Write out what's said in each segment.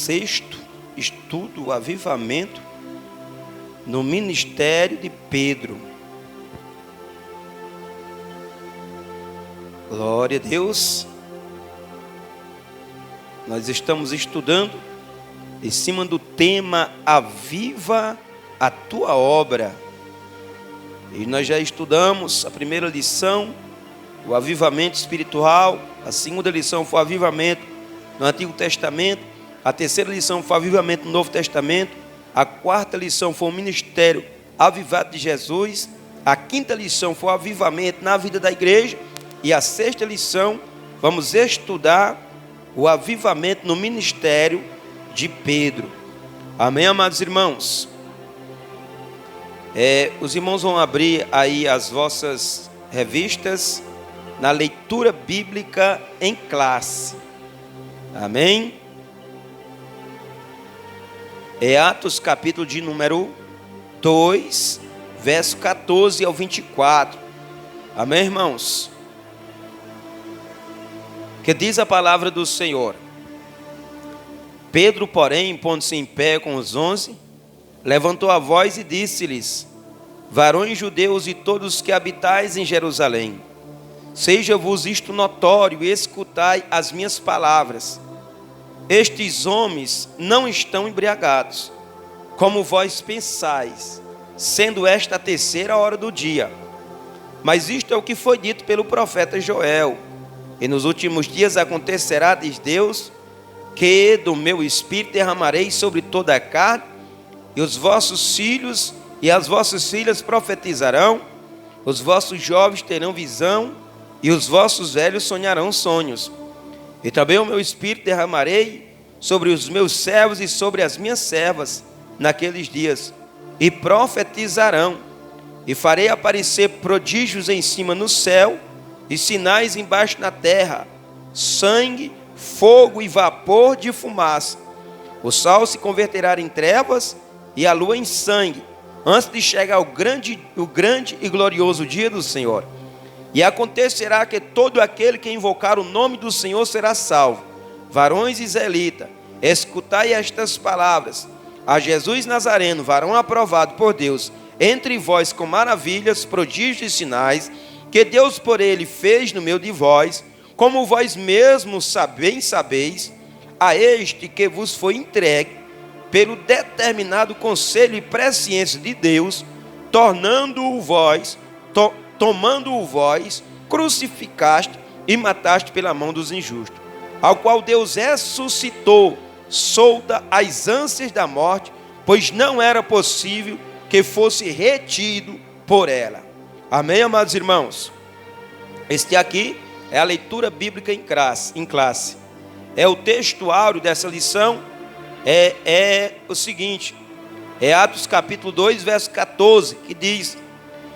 sexto estudo, o avivamento no ministério de Pedro. Glória a Deus. Nós estamos estudando em cima do tema Aviva a Tua Obra. E nós já estudamos a primeira lição, o avivamento espiritual. A segunda lição foi o avivamento no Antigo Testamento. A terceira lição foi o avivamento no Novo Testamento. A quarta lição foi o ministério avivado de Jesus. A quinta lição foi o avivamento na vida da igreja. E a sexta lição, vamos estudar o avivamento no ministério de Pedro. Amém, amados irmãos? Os irmãos vão abrir aí as vossas revistas na leitura bíblica em classe. Amém? Atos capítulo de número 2, verso 14 ao 24. Amém, irmãos? Que diz a palavra do Senhor: Pedro, porém, pondo-se em pé com os 11, levantou a voz e disse-lhes: varões judeus e todos que habitais em Jerusalém, seja-vos isto notório e escutai as minhas palavras. Estes homens não estão embriagados, como vós pensais, sendo esta a terceira hora do dia. Mas isto é o que foi dito pelo profeta Joel: e nos últimos dias acontecerá, diz Deus, que do meu espírito derramarei sobre toda a carne, e os vossos filhos e as vossas filhas profetizarão, os vossos jovens terão visão, e os vossos velhos sonharão sonhos. E também o meu espírito derramarei sobre os meus servos e sobre as minhas servas naqueles dias, e profetizarão, e farei aparecer prodígios em cima no céu, e sinais embaixo na terra, sangue, fogo e vapor de fumaça. O sol se converterá em trevas e a lua em sangue, antes de chegar o grande e glorioso dia do Senhor. E acontecerá que todo aquele que invocar o nome do Senhor será salvo. Varões israelitas, escutai estas palavras: a Jesus Nazareno, varão aprovado por Deus entre vós com maravilhas, prodígios e sinais, que Deus por ele fez no meio de vós, como vós mesmos sabeis, a este que vos foi entregue pelo determinado conselho e presciência de Deus, tomando-o vós, crucificaste e mataste pela mão dos injustos, ao qual Deus ressuscitou, solta as ânsias da morte, pois não era possível que fosse retido por ela. Amém, amados irmãos? Este aqui é a leitura bíblica em classe. É o textuário dessa lição. É o seguinte: é Atos capítulo 2, verso 14, que diz: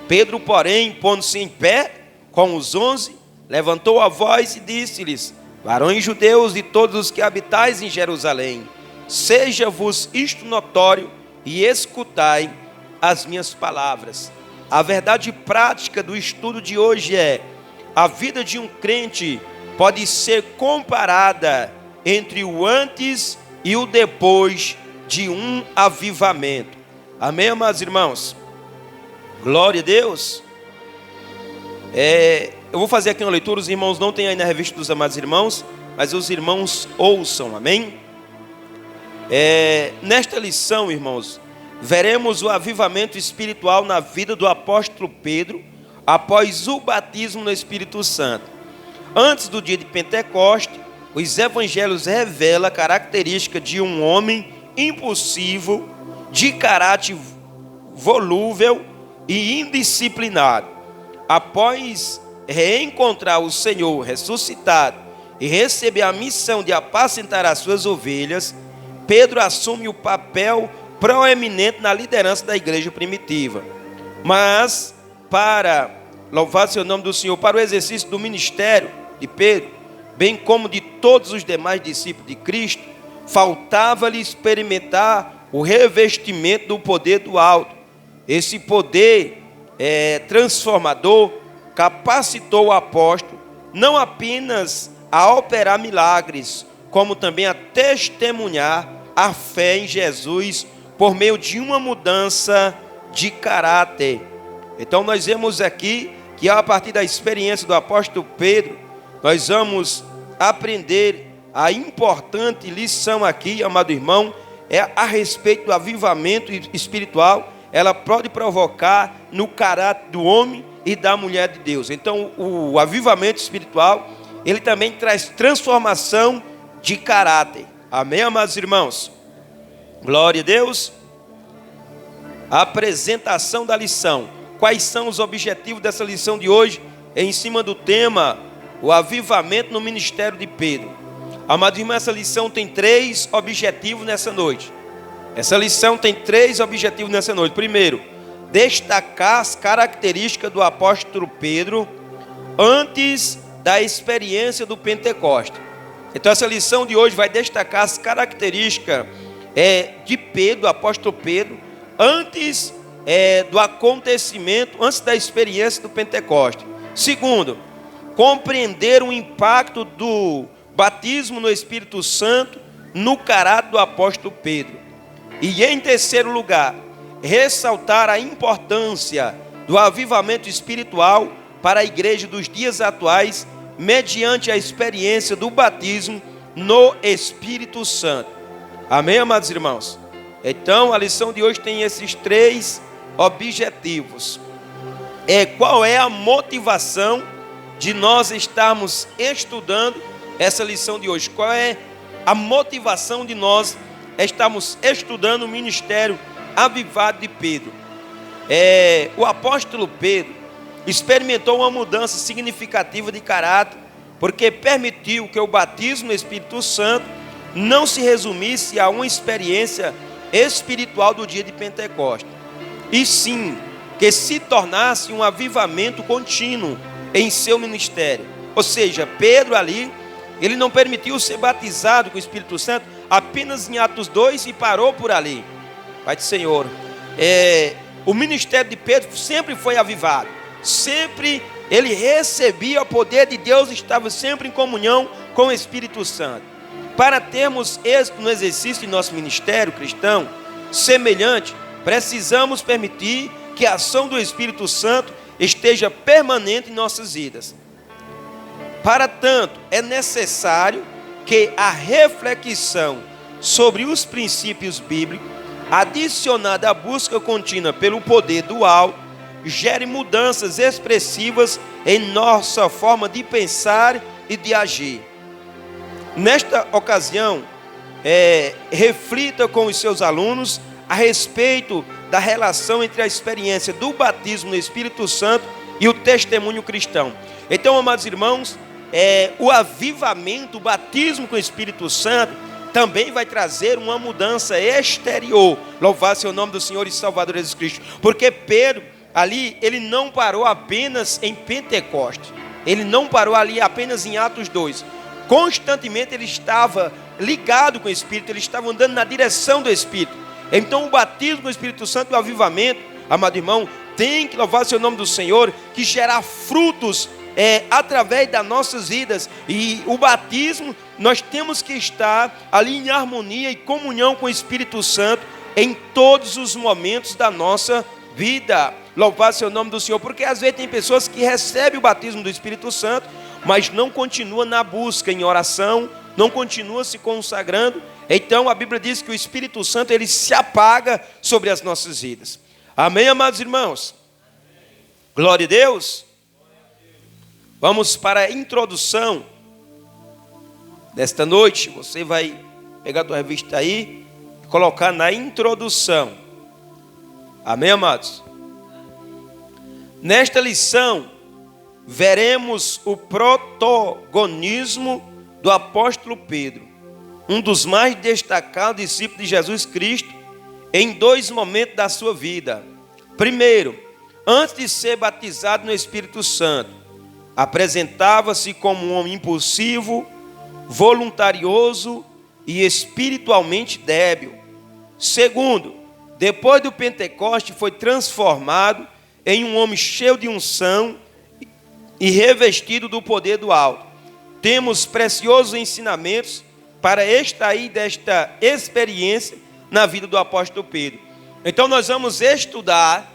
Pedro, porém, pondo-se em pé com os 11, levantou a voz e disse-lhes: varões judeus e todos os que habitais em Jerusalém, seja-vos isto notório e escutai as minhas palavras. A verdade prática do estudo de hoje é: a vida de um crente pode ser comparada entre o antes e o depois de um avivamento. Amém, amados irmãos? Glória a Deus. Eu vou fazer aqui uma leitura. Os irmãos não têm aí na revista dos amados irmãos, mas os irmãos ouçam, amém? Nesta lição, irmãos, veremos o avivamento espiritual na vida do apóstolo Pedro, após o batismo no Espírito Santo. Antes do dia de Pentecoste, os evangelhos revelam a característica de um homem impulsivo, de caráter volúvel e indisciplinado. Após reencontrar o Senhor ressuscitado e receber a missão de apacentar as suas ovelhas, Pedro assume o papel proeminente na liderança da igreja primitiva. Mas, para louvar seu nome do Senhor, para o exercício do ministério de Pedro, bem como de todos os demais discípulos de Cristo, faltava-lhe experimentar o revestimento do poder do alto. Esse poder transformador capacitou o apóstolo não apenas a operar milagres, como também a testemunhar a fé em Jesus por meio de uma mudança de caráter. Então nós vemos aqui que a partir da experiência do apóstolo Pedro, nós vamos aprender a importante lição aqui, amado irmão, é a respeito do avivamento espiritual. Ela pode provocar no caráter do homem e da mulher de Deus. Então o avivamento espiritual, ele também traz transformação de caráter. Amém, amados irmãos? Glória a Deus. A apresentação da lição. Quais são os objetivos dessa lição de hoje? Em cima do tema, o avivamento no ministério de Pedro. Amado irmão, essa lição tem 3 objetivos nessa noite. Essa lição tem 3 objetivos nessa noite. Primeiro, destacar as características do apóstolo Pedro antes da experiência do Pentecostes. Então essa lição de hoje vai destacar as características de Pedro, do apóstolo Pedro, antes do acontecimento, antes da experiência do Pentecostes. Segundo, compreender o impacto do batismo no Espírito Santo no caráter do apóstolo Pedro. E em terceiro lugar, ressaltar a importância do avivamento espiritual para a igreja dos dias atuais, mediante a experiência do batismo no Espírito Santo. Amém, amados irmãos? Então, a lição de hoje tem esses 3 objetivos. Qual é a motivação de nós estarmos estudando essa lição de hoje? Qual é a motivação de nós estarmos estudando o ministério avivado de Pedro? O apóstolo Pedro experimentou uma mudança significativa de caráter, porque permitiu que o batismo no Espírito Santo não se resumisse a uma experiência espiritual do dia de Pentecostes, e sim que se tornasse um avivamento contínuo em seu ministério. Ou seja, Pedro ali, ele não permitiu ser batizado com o Espírito Santo apenas em Atos 2 e parou por ali. Pai do Senhor, o ministério de Pedro sempre foi avivado, sempre ele recebia o poder de Deus, estava sempre em comunhão com o Espírito Santo. Para termos êxito no exercício de nosso ministério cristão semelhante, precisamos permitir que a ação do Espírito Santo esteja permanente em nossas vidas. Para tanto, é necessário que a reflexão sobre os princípios bíblicos, adicionada à busca contínua pelo poder do alto, gere mudanças expressivas em nossa forma de pensar e de agir. Nesta ocasião, reflita com os seus alunos a respeito da relação entre a experiência do batismo no Espírito Santo e o testemunho cristão. Então, amados irmãos, o avivamento, o batismo com o Espírito Santo, também vai trazer uma mudança exterior. Louvado seja o nome do Senhor e Salvador Jesus Cristo. Porque Pedro, ali, ele não parou apenas em Pentecostes. Ele não parou ali apenas em Atos 2. Constantemente ele estava ligado com o Espírito, ele estava andando na direção do Espírito. Então o batismo com o Espírito Santo e o avivamento, amado irmão, tem que louvar seu nome do Senhor, que gerar frutos através das nossas vidas. E o batismo, nós temos que estar ali em harmonia e comunhão com o Espírito Santo em todos os momentos da nossa vida. Louvar seu nome do Senhor, porque às vezes tem pessoas que recebem o batismo do Espírito Santo, mas não continua na busca em oração, não continua se consagrando. Então a Bíblia diz que o Espírito Santo, ele se apaga sobre as nossas vidas. Amém, amados irmãos? Glória a Deus. Vamos para a introdução desta noite. Você vai pegar a tua revista aí e colocar na introdução. Amém, amados? Nesta lição, veremos o protagonismo do apóstolo Pedro, um dos mais destacados discípulos de Jesus Cristo, em 2 momentos da sua vida. Primeiro, antes de ser batizado no Espírito Santo, apresentava-se como um homem impulsivo, voluntarioso e espiritualmente débil. Segundo, depois do Pentecoste, foi transformado em um homem cheio de unção e revestido do poder do alto. Temos preciosos ensinamentos para extrair desta experiência na vida do apóstolo Pedro. Então nós vamos estudar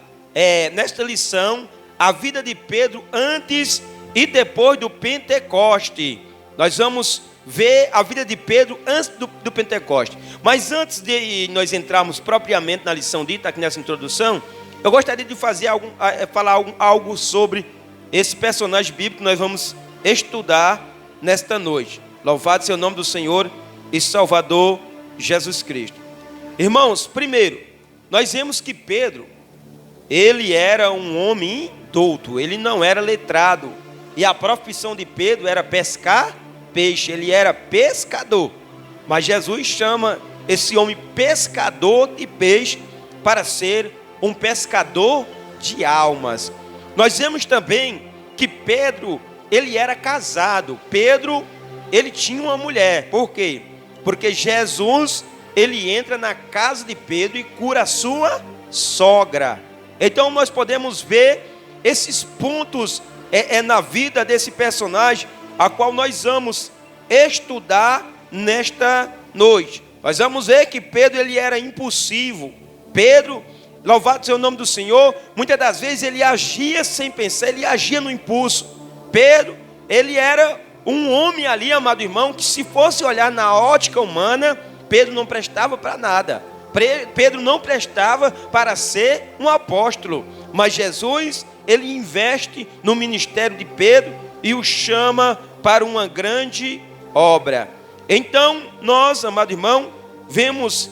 nesta lição a vida de Pedro antes e depois do Pentecoste. Nós vamos ver a vida de Pedro antes do Pentecoste. Mas antes de nós entrarmos propriamente na lição dita aqui nessa introdução, eu gostaria de falar algo sobre esse personagem bíblico que nós vamos estudar nesta noite. Louvado seja o nome do Senhor e Salvador Jesus Cristo. Irmãos, primeiro, nós vemos que Pedro, ele era um homem douto, ele não era letrado. E a profissão de Pedro era pescar peixe, ele era pescador. Mas Jesus chama esse homem pescador de peixe para ser um pescador de almas. Nós vemos também que Pedro, ele era casado. Pedro, ele tinha uma mulher. Por quê? Porque Jesus, ele entra na casa de Pedro e cura a sua sogra. Então nós podemos ver esses pontos na vida desse personagem, a qual nós vamos estudar nesta noite. Nós vamos ver que Pedro, ele era impulsivo. Pedro, louvado seja o nome do Senhor, muitas das vezes ele agia sem pensar, ele agia no impulso. Pedro, ele era um homem ali, amado irmão, que se fosse olhar na ótica humana, Pedro não prestava para nada. Pedro não prestava para ser um apóstolo. Mas Jesus, ele investe no ministério de Pedro e o chama para uma grande obra. Então, nós, amado irmão, vemos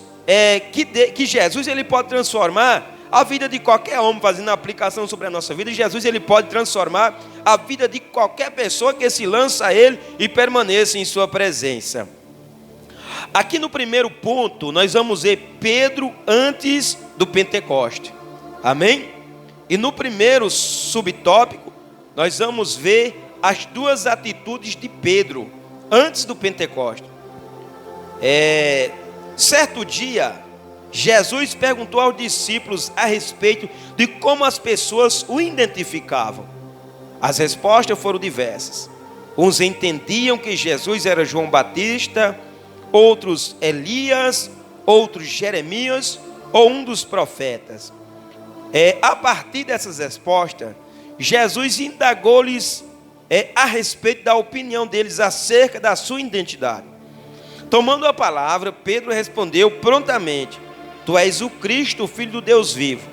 que Jesus, ele pode transformar a vida de qualquer homem, fazendo a aplicação sobre a nossa vida. Jesus, ele pode transformar a vida de qualquer pessoa que se lança a ele e permaneça em sua presença. Aqui no primeiro ponto, nós vamos ver Pedro antes do Pentecoste. Amém? E no primeiro subtópico, nós vamos ver as duas atitudes de Pedro antes do Pentecoste. Certo dia, Jesus perguntou aos discípulos a respeito de como as pessoas o identificavam. As respostas foram diversas. Uns entendiam que Jesus era João Batista, outros Elias, outros Jeremias ou um dos profetas. A partir dessas respostas, Jesus indagou-lhes a respeito da opinião deles acerca da sua identidade. Tomando a palavra, Pedro respondeu prontamente: Tu és o Cristo, o Filho do Deus vivo.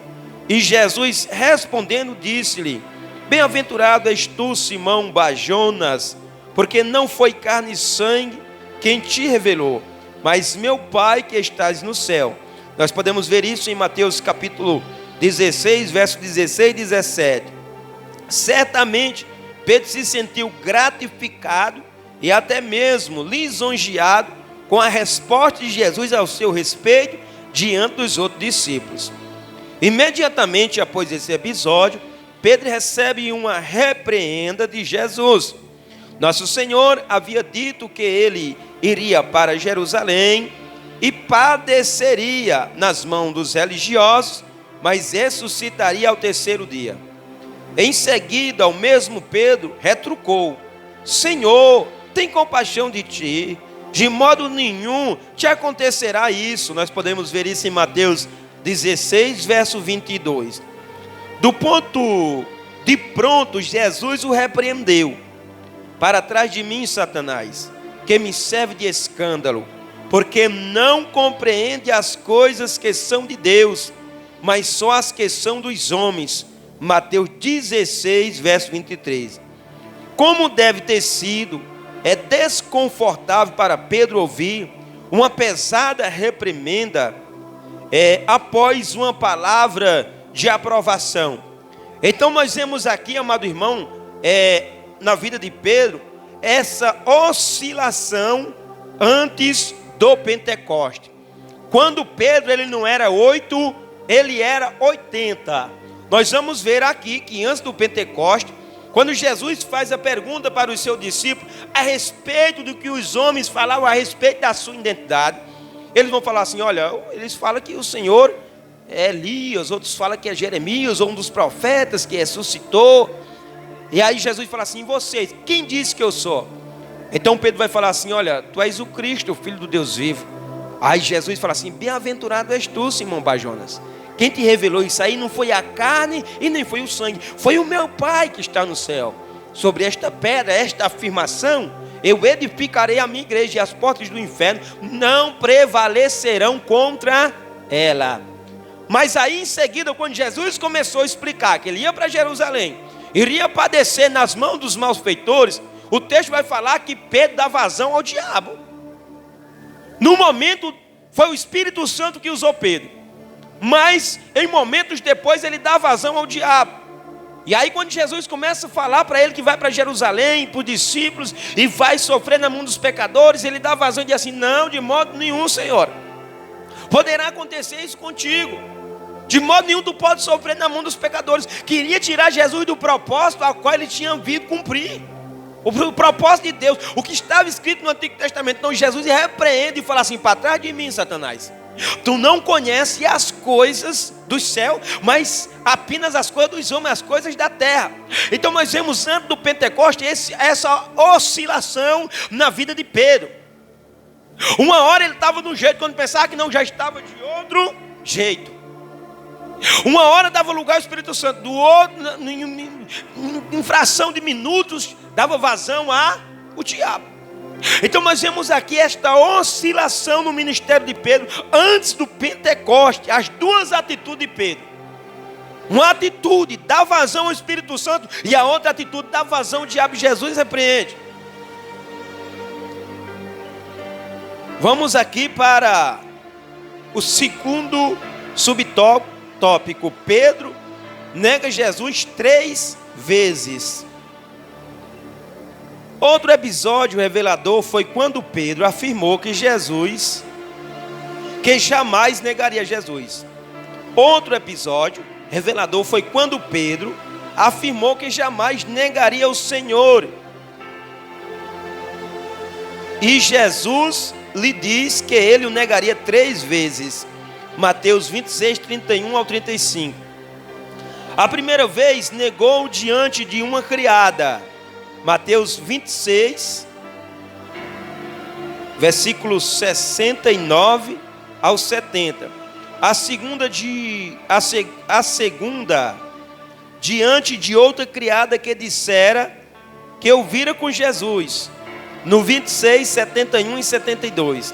E Jesus respondendo disse-lhe: Bem-aventurado és tu, Simão Bar-Jonas, porque não foi carne e sangue quem te revelou, mas meu Pai que estás no céu. Nós podemos ver isso em Mateus capítulo 16, versos 16 e 17. Certamente Pedro se sentiu gratificado e até mesmo lisonjeado com a resposta de Jesus ao seu respeito diante dos outros discípulos. Imediatamente após esse episódio, Pedro recebe uma repreenda de Jesus. Nosso Senhor havia dito que ele iria para Jerusalém e padeceria nas mãos dos religiosos, mas ressuscitaria ao terceiro dia. Em seguida, o mesmo Pedro retrucou: Senhor, tem compaixão de ti, de modo nenhum te acontecerá isso. Nós podemos ver isso em Mateus 16, verso 22. Do ponto de pronto, Jesus o repreendeu: Para trás de mim, Satanás, que me serve de escândalo, porque não compreende as coisas que são de Deus, mas só as que são dos homens. Mateus 16, verso 23. Como deve ter sido desconfortável para Pedro ouvir uma pesada reprimenda após uma palavra de aprovação. Então nós vemos aqui, amado irmão, na vida de Pedro, essa oscilação antes do Pentecoste. Quando Pedro, ele não era 8, ele era 80. Nós vamos ver aqui que antes do Pentecoste, quando Jesus faz a pergunta para os seus discípulos a respeito do que os homens falavam a respeito da sua identidade, eles vão falar assim: olha, eles falam que o Senhor é Elias, outros falam que é Jeremias, ou um dos profetas que ressuscitou. E aí Jesus fala assim: vocês, quem disse que eu sou? Então Pedro vai falar assim: olha, tu és o Cristo, o Filho do Deus vivo. Aí Jesus fala assim: bem-aventurado és tu, Simão Bar-Jonas. Quem te revelou isso aí não foi a carne e nem foi o sangue, foi o meu Pai que está no céu. Sobre esta pedra, esta afirmação, eu edificarei a minha igreja, e as portas do inferno não prevalecerão contra ela. Mas aí em seguida, quando Jesus começou a explicar que ele ia para Jerusalém, iria padecer nas mãos dos malfeitores, o texto vai falar que Pedro dá vazão ao diabo. No momento, foi o Espírito Santo que usou Pedro, mas em momentos depois ele dá vazão ao diabo. E aí quando Jesus começa a falar para ele que vai para Jerusalém, para os discípulos, e vai sofrer na mão dos pecadores, ele dá vazão e diz assim: não, de modo nenhum, Senhor, poderá acontecer isso contigo. De modo nenhum tu pode sofrer na mão dos pecadores. Queria tirar Jesus do propósito ao qual ele tinha vindo cumprir. O propósito de Deus, o que estava escrito no Antigo Testamento. Então Jesus repreende e fala assim: para trás de mim, Satanás. Tu não conheces as coisas do céu, mas apenas as coisas dos homens, as coisas da terra. Então nós vemos antes do Pentecostes essa oscilação na vida de Pedro. Uma hora ele estava de um jeito, quando pensava que não, já estava de outro jeito. Uma hora dava lugar ao Espírito Santo, do outro, em fração de minutos, dava vazão ao diabo. Então nós vemos aqui esta oscilação no ministério de Pedro, antes do Pentecoste, as duas atitudes de Pedro. Uma atitude dá vazão ao Espírito Santo, e a outra atitude dá vazão ao diabo. Jesus repreende. Vamos aqui para o segundo subtópico. Pedro nega Jesus 3 vezes. Outro episódio revelador foi quando Pedro afirmou que jamais negaria Jesus. Outro episódio revelador foi quando Pedro afirmou que jamais negaria o Senhor. E Jesus lhe diz que ele o negaria 3 vezes. Mateus 26, 31 ao 35. A primeira vez negou diante de uma criada. Mateus 26, versículos 69 ao 70. A segunda diante de outra criada que dissera que ouvira com Jesus. No 26, 71 e 72.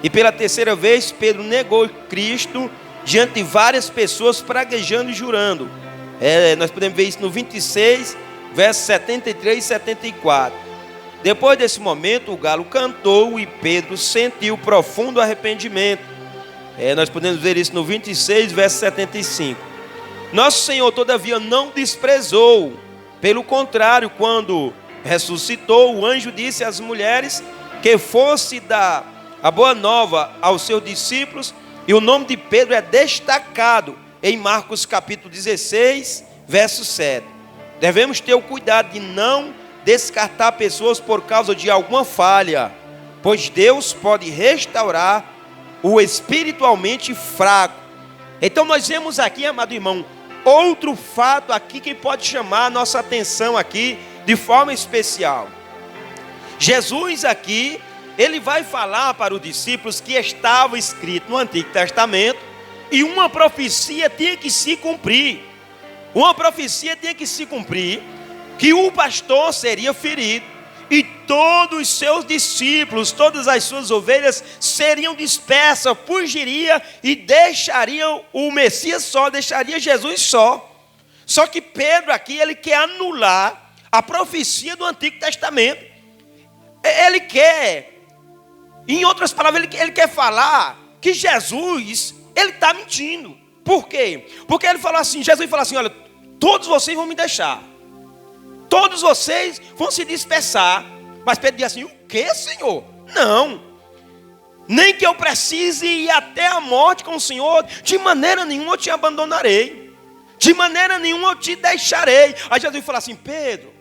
E pela terceira vez, Pedro negou Cristo diante de várias pessoas, praguejando e jurando. Nós podemos ver isso no 26, versos 73 e 74. Depois desse momento, o galo cantou e Pedro sentiu profundo arrependimento. Nós podemos ver isso no 26, verso 75. Nosso Senhor, todavia, não desprezou. Pelo contrário, quando ressuscitou, o anjo disse às mulheres que fosse dar a boa nova aos seus discípulos, e o nome de Pedro é destacado em Marcos capítulo 16, verso 7. Devemos ter o cuidado de não descartar pessoas por causa de alguma falha, pois Deus pode restaurar o espiritualmente fraco. Então nós vemos aqui, amado irmão, outro fato aqui que pode chamar a nossa atenção aqui de forma especial. Jesus aqui, ele vai falar para os discípulos que estava escrito no Antigo Testamento, e uma profecia tinha que se cumprir. Uma profecia tinha que se cumprir, que o pastor seria ferido, e todos os seus discípulos, todas as suas ovelhas seriam dispersas, fugiria e deixariam o Messias só, deixaria Jesus só. Só que Pedro aqui, ele quer anular a profecia do Antigo Testamento. Ele quer, em outras palavras, ele quer falar que Jesus, ele está mentindo. Por quê? Porque ele falou assim, Jesus falou assim: olha, todos vocês vão me deixar, todos vocês vão se dispersar. Mas Pedro diz assim: o que, Senhor? Não, nem que eu precise ir até a morte com o Senhor, de maneira nenhuma eu te abandonarei, de maneira nenhuma eu te deixarei. Aí Jesus falou assim: Pedro,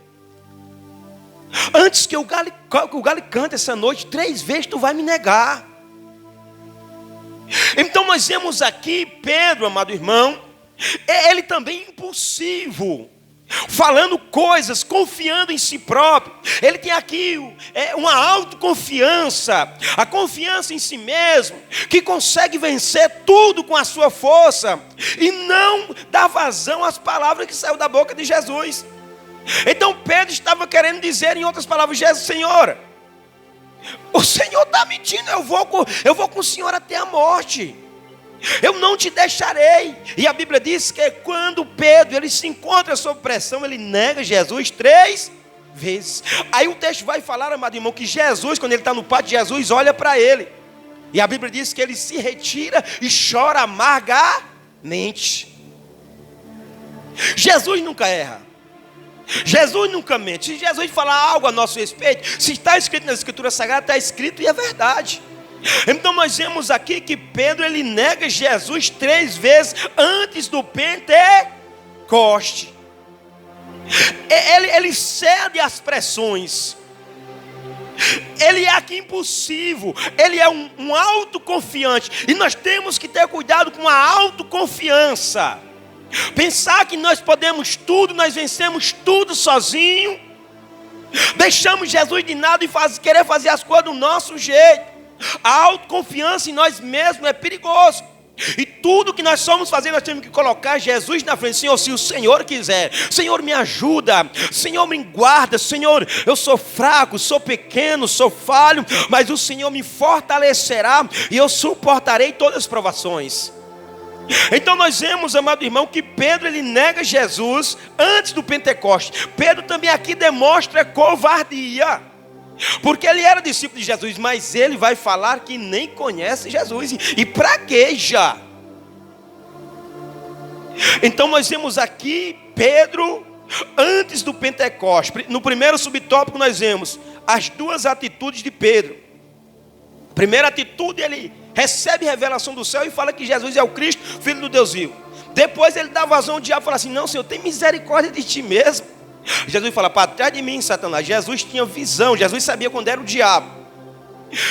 antes que o galo cante essa noite, 3 vezes tu vai me negar. Então nós vemos aqui Pedro, amado irmão, ele também impulsivo. falando coisas, confiando em si próprio. Ele tem aqui uma autoconfiança, a confiança em si mesmo, que consegue vencer tudo com a sua força e não dá vazão às palavras que saíram da boca de Jesus. Então Pedro estava querendo dizer, em outras palavras, Jesus, Senhor, o Senhor está mentindo, eu vou com o Senhor até a morte. Eu não te deixarei. E a Bíblia diz que quando Pedro ele se encontra sob pressão, ele nega Jesus 3 vezes. Aí o texto vai falar, amado irmão, que Jesus, quando ele está no pátio, Jesus olha para ele. E a Bíblia diz que ele se retira e chora amargamente. Jesus nunca erra. Jesus nunca mente. Se Jesus falar algo a nosso respeito, se está escrito na Escritura Sagrada, está escrito e é verdade. Então nós vemos aqui que Pedro ele nega Jesus 3 vezes antes do Pentecoste. Ele cede às pressões. Ele é aqui impulsivo. Ele é um autoconfiante. E nós temos que ter cuidado com a autoconfiança. Pensar que nós podemos tudo, nós vencemos tudo sozinho. Deixamos Jesus de nada e querer fazer as coisas do nosso jeito. A autoconfiança em nós mesmos é perigoso. E tudo que nós somos fazer, nós temos que colocar Jesus na frente. Senhor, se o Senhor quiser, Senhor, me ajuda, Senhor, me guarda, Senhor, eu sou fraco, sou pequeno, sou falho, mas o Senhor me fortalecerá e eu suportarei todas as provações. Então nós vemos, amado irmão, que Pedro ele nega Jesus antes do Pentecoste. Pedro também aqui demonstra covardia, porque ele era discípulo de Jesus, mas ele vai falar que nem conhece Jesus e pragueja. Então nós vemos aqui Pedro antes do Pentecoste. No primeiro subtópico nós vemos as duas atitudes de Pedro. A primeira atitude, ele recebe revelação do céu e fala que Jesus é o Cristo, Filho do Deus vivo. Depois ele dá vazão ao diabo e fala assim: não, Senhor, tem misericórdia de ti mesmo. Jesus fala: para trás de mim, Satanás. Jesus tinha visão, Jesus sabia quando era o diabo.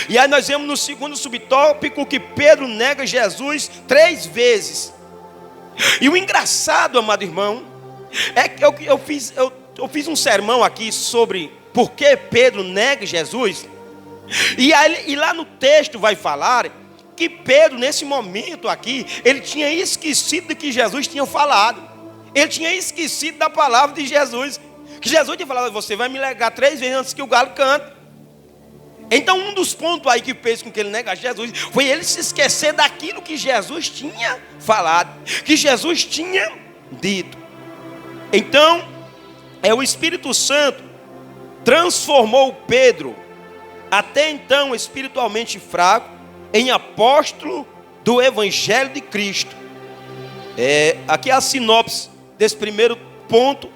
E aí nós vemos no segundo subtópico que Pedro nega Jesus 3 vezes. E o engraçado, amado irmão, é que eu fiz um sermão aqui sobre por que Pedro nega Jesus. E lá no texto vai falar que Pedro, nesse momento aqui, ele tinha esquecido do que Jesus tinha falado. Ele tinha esquecido da palavra de Jesus. Que Jesus tinha falado: você vai me negar 3 vezes antes que o galo cante. Então um dos pontos aí que fez com que ele negasse Jesus foi ele se esquecer daquilo que Jesus tinha falado, que Jesus tinha dito. Então o Espírito Santo transformou Pedro, até então espiritualmente fraco, em apóstolo do Evangelho de Cristo. Aqui é a sinopse desse primeiro ponto,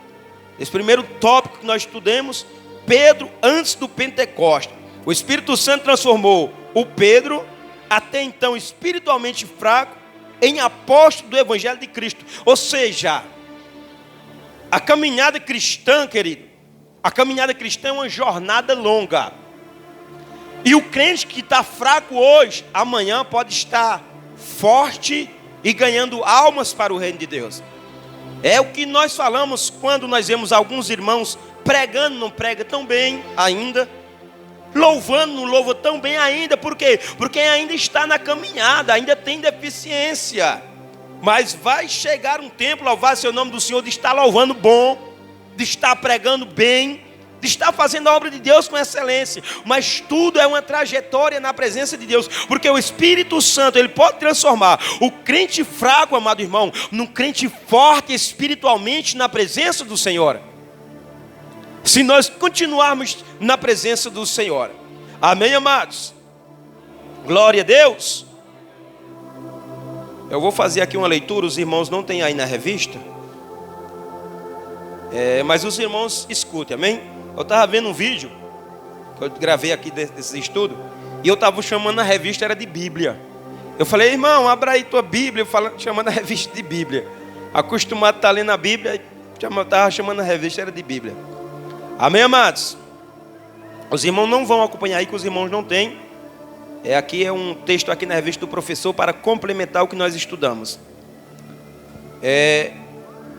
esse primeiro tópico que nós estudamos. Pedro antes do Pentecoste. O Espírito Santo transformou o Pedro, até então espiritualmente fraco, em apóstolo do Evangelho de Cristo. Ou seja, a caminhada cristã, querido, a caminhada cristã é uma jornada longa. E o crente que está fraco hoje, amanhã pode estar forte e ganhando almas para o reino de Deus. É o que nós falamos quando nós vemos alguns irmãos pregando, não prega tão bem ainda, louvando, não louva tão bem ainda. Por quê? Porque ainda está na caminhada, ainda tem deficiência. Mas vai chegar um tempo, louvado seja o nome do Senhor, de estar louvando bom, de estar pregando bem, de estar fazendo a obra de Deus com excelência. Mas tudo é uma trajetória na presença de Deus, porque o Espírito Santo, ele pode transformar o crente fraco, amado irmão, num crente forte espiritualmente na presença do Senhor, se nós continuarmos na presença do Senhor. Amém, amados? Glória a Deus. Eu vou fazer aqui uma leitura, os irmãos não têm aí na revista, mas os irmãos escutem, amém? Eu estava vendo um vídeo que eu gravei aqui desse estudo, e eu estava chamando a revista, era de Bíblia. Eu falei: irmão, abra aí tua Bíblia, chamando a revista de Bíblia. Acostumado a estar lendo a Bíblia, eu estava chamando a revista, era de Bíblia. Amém, amados? Os irmãos não vão acompanhar aí, que os irmãos não têm. Aqui é um texto aqui na revista do professor para complementar o que nós estudamos.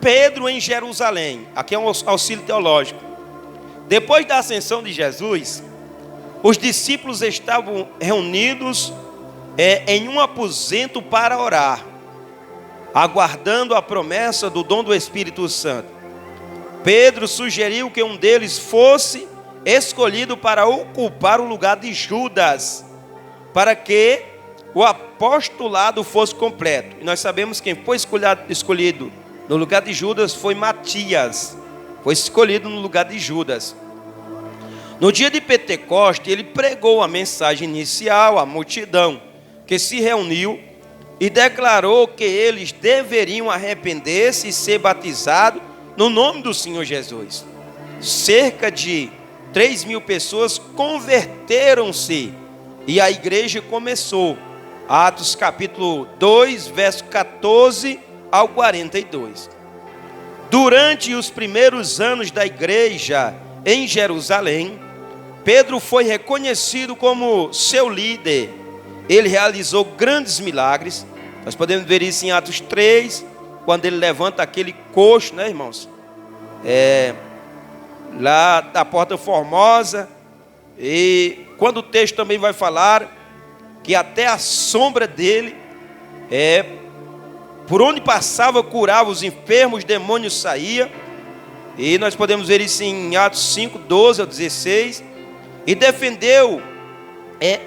Pedro em Jerusalém. Aqui é um auxílio teológico. Depois da ascensão de Jesus, os discípulos estavam reunidos em um aposento para orar, aguardando a promessa do dom do Espírito Santo. Pedro sugeriu que um deles fosse escolhido para ocupar o lugar de Judas, para que o apostolado fosse completo. E nós sabemos quem foi escolhido no lugar de Judas foi Matias. Foi escolhido no lugar de Judas. No dia de Pentecoste, ele pregou a mensagem inicial à multidão que se reuniu e declarou que eles deveriam arrepender-se e ser batizados no nome do Senhor Jesus. Cerca de 3.000 pessoas converteram-se e a igreja começou. Atos capítulo 2, verso 14 ao 42. Durante os primeiros anos da igreja em Jerusalém, Pedro foi reconhecido como seu líder. Ele realizou grandes milagres. Nós podemos ver isso em Atos 3, quando ele levanta aquele coxo, né, irmãos? Lá da Porta Formosa. E quando o texto também vai falar que até a sombra dele, por onde passava, curava os enfermos, os demônios saía. E nós podemos ver isso em Atos 5, 12 ao 16. E defendeu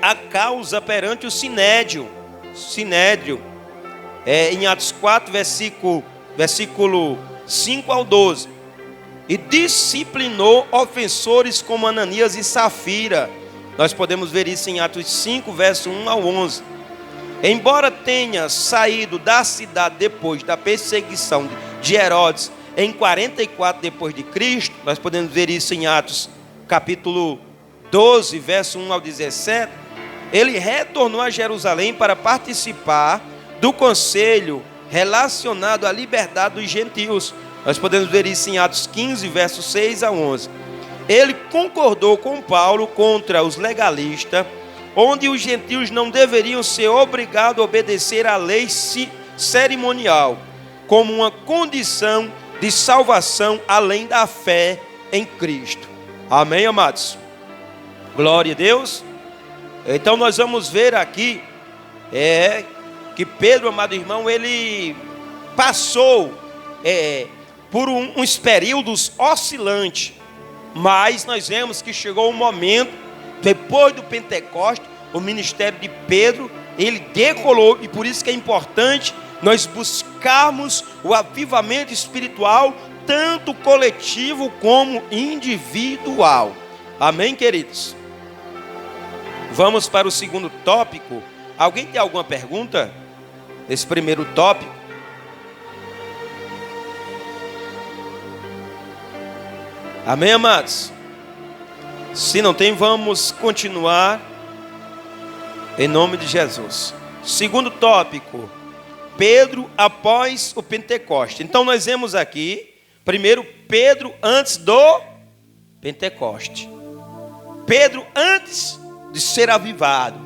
a causa perante o Sinédrio. Em Atos 4, versículo 5 ao 12. E disciplinou ofensores como Ananias e Safira. Nós podemos ver isso em Atos 5, verso 1 ao 11. Embora tenha saído da cidade depois da perseguição de Herodes em 44 depois de Cristo, nós podemos ver isso em Atos capítulo 12, verso 1 ao 17, ele retornou a Jerusalém para participar do conselho relacionado à liberdade dos gentios. Nós podemos ver isso em Atos 15, versos 6 a 11. Ele concordou com Paulo contra os legalistas, onde os gentios não deveriam ser obrigados a obedecer à lei cerimonial, como uma condição de salvação além da fé em Cristo. Amém, amados? Glória a Deus. Então nós vamos ver aqui que Pedro, amado irmão, ele passou por uns períodos oscilantes, mas nós vemos que chegou um momento, depois do Pentecoste, o ministério de Pedro, ele decolou, e por isso que é importante nós buscarmos o avivamento espiritual, tanto coletivo como individual. Amém, queridos? Vamos para o segundo tópico. Alguém tem alguma pergunta nesse primeiro tópico? Amém, amados? Se não tem, vamos continuar em nome de Jesus. Segundo tópico, Pedro após o Pentecoste. Então nós vemos aqui, primeiro, Pedro antes do Pentecoste. Pedro antes de ser avivado.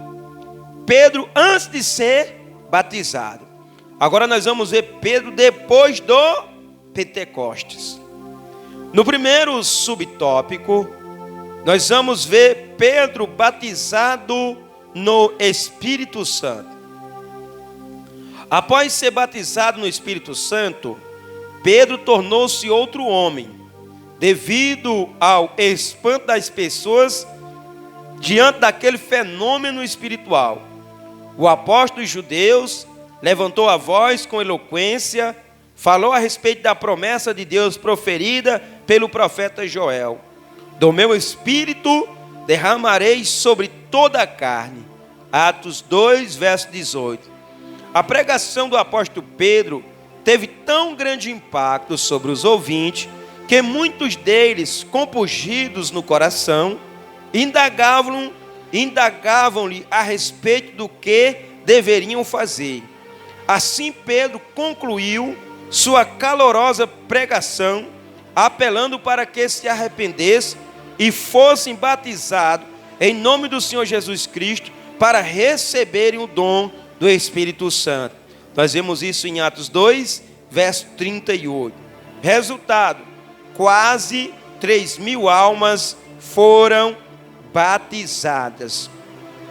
Pedro antes de ser batizado. Agora nós vamos ver Pedro depois do Pentecostes. No primeiro subtópico, nós vamos ver Pedro batizado no Espírito Santo. Após ser batizado no Espírito Santo, Pedro tornou-se outro homem, devido ao espanto das pessoas diante daquele fenômeno espiritual. O apóstolo dos judeus levantou a voz com eloquência, falou a respeito da promessa de Deus proferida pelo profeta Joel: do meu espírito derramarei sobre toda a carne. Atos 2, verso 18. A pregação do apóstolo Pedro teve tão grande impacto sobre os ouvintes, que muitos deles, compungidos no coração, indagavam-lhe a respeito do que deveriam fazer. Assim Pedro concluiu sua calorosa pregação, apelando para que se arrependessem e fossem batizados em nome do Senhor Jesus Cristo, para receberem o dom do Espírito Santo. Nós vemos isso em Atos 2, verso 38. Resultado, quase 3.000 almas foram batizadas.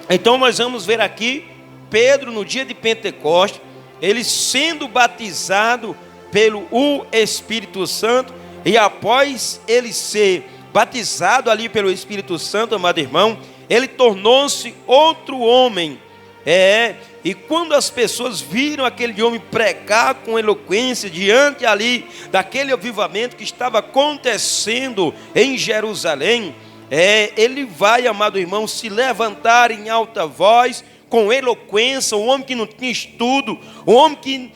Então nós vamos ver aqui Pedro no dia de Pentecostes, ele sendo batizado pelo Espírito Santo, e após ele ser batizado ali pelo Espírito Santo, amado irmão, ele tornou-se outro homem. E quando as pessoas viram aquele homem pregar com eloquência diante ali daquele avivamento que estava acontecendo em Jerusalém, ele vai, amado irmão, se levantar em alta voz, com eloquência, um homem que não tinha estudo, um homem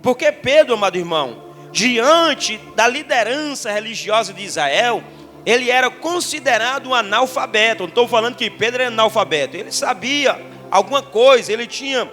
porque Pedro, amado irmão, diante da liderança religiosa de Israel, ele era considerado um analfabeto. Não estou falando que Pedro era analfabeto, ele sabia alguma coisa, ele tinha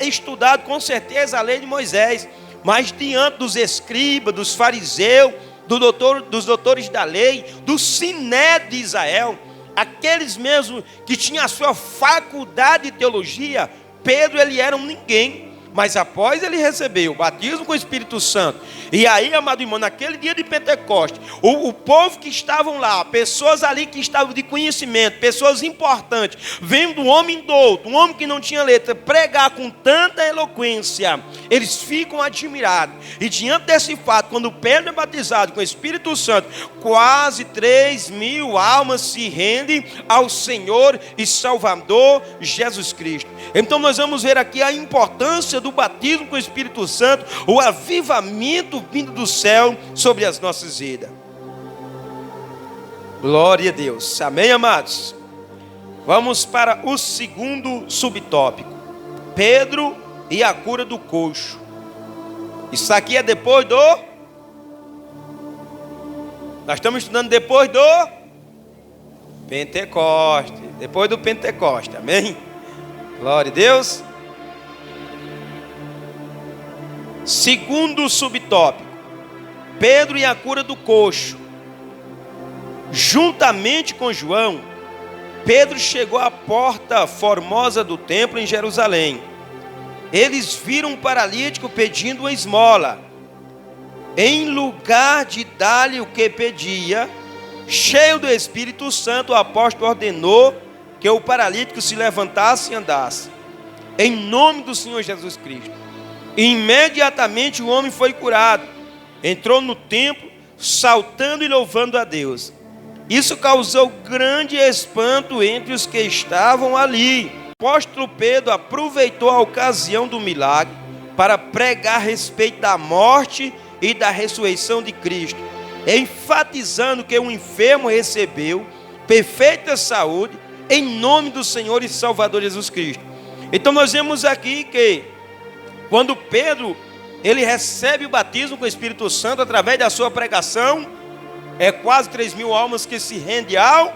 estudado com certeza a lei de Moisés, mas diante dos escribas, dos fariseus, dos doutores da lei, do sinédrio de Israel, aqueles mesmos que tinham a sua faculdade de teologia, Pedro ele era um ninguém. Mas após ele receber o batismo com o Espírito Santo, e aí, amado irmão, naquele dia de Pentecostes, o povo que estavam lá, pessoas ali que estavam de conhecimento, pessoas importantes, vendo um homem douto, um homem que não tinha letra, pregar com tanta eloquência, eles ficam admirados. E diante desse fato, quando Pedro é batizado com o Espírito Santo, quase 3.000 almas se rendem ao Senhor e Salvador Jesus Cristo. Então nós vamos ver aqui a importância do batismo com o Espírito Santo, o avivamento vindo do céu sobre as nossas vidas. Glória a Deus. Amém, amados? Vamos para o segundo subtópico: Pedro e a cura do coxo. Isso aqui é depois do... Nós estamos estudando depois do Pentecoste. Depois do Pentecoste, amém? Glória a Deus. Segundo subtópico: Pedro e a cura do coxo. Juntamente com João, Pedro chegou à porta formosa do templo em Jerusalém. Eles viram um paralítico pedindo uma esmola. Em lugar de dar-lhe o que pedia, cheio do Espírito Santo, o apóstolo ordenou que o paralítico se levantasse e andasse, em nome do Senhor Jesus Cristo. Imediatamente o homem foi curado, entrou no templo, saltando e louvando a Deus. Isso causou grande espanto entre os que estavam ali. O apóstolo Pedro aproveitou a ocasião do milagre para pregar a respeito da morte e da ressurreição de Cristo, enfatizando que o enfermo recebeu perfeita saúde em nome do Senhor e Salvador Jesus Cristo. Então nós vemos aqui que quando Pedro ele recebe o batismo com o Espírito Santo através da sua pregação, quase 3.000 almas que se rendem ao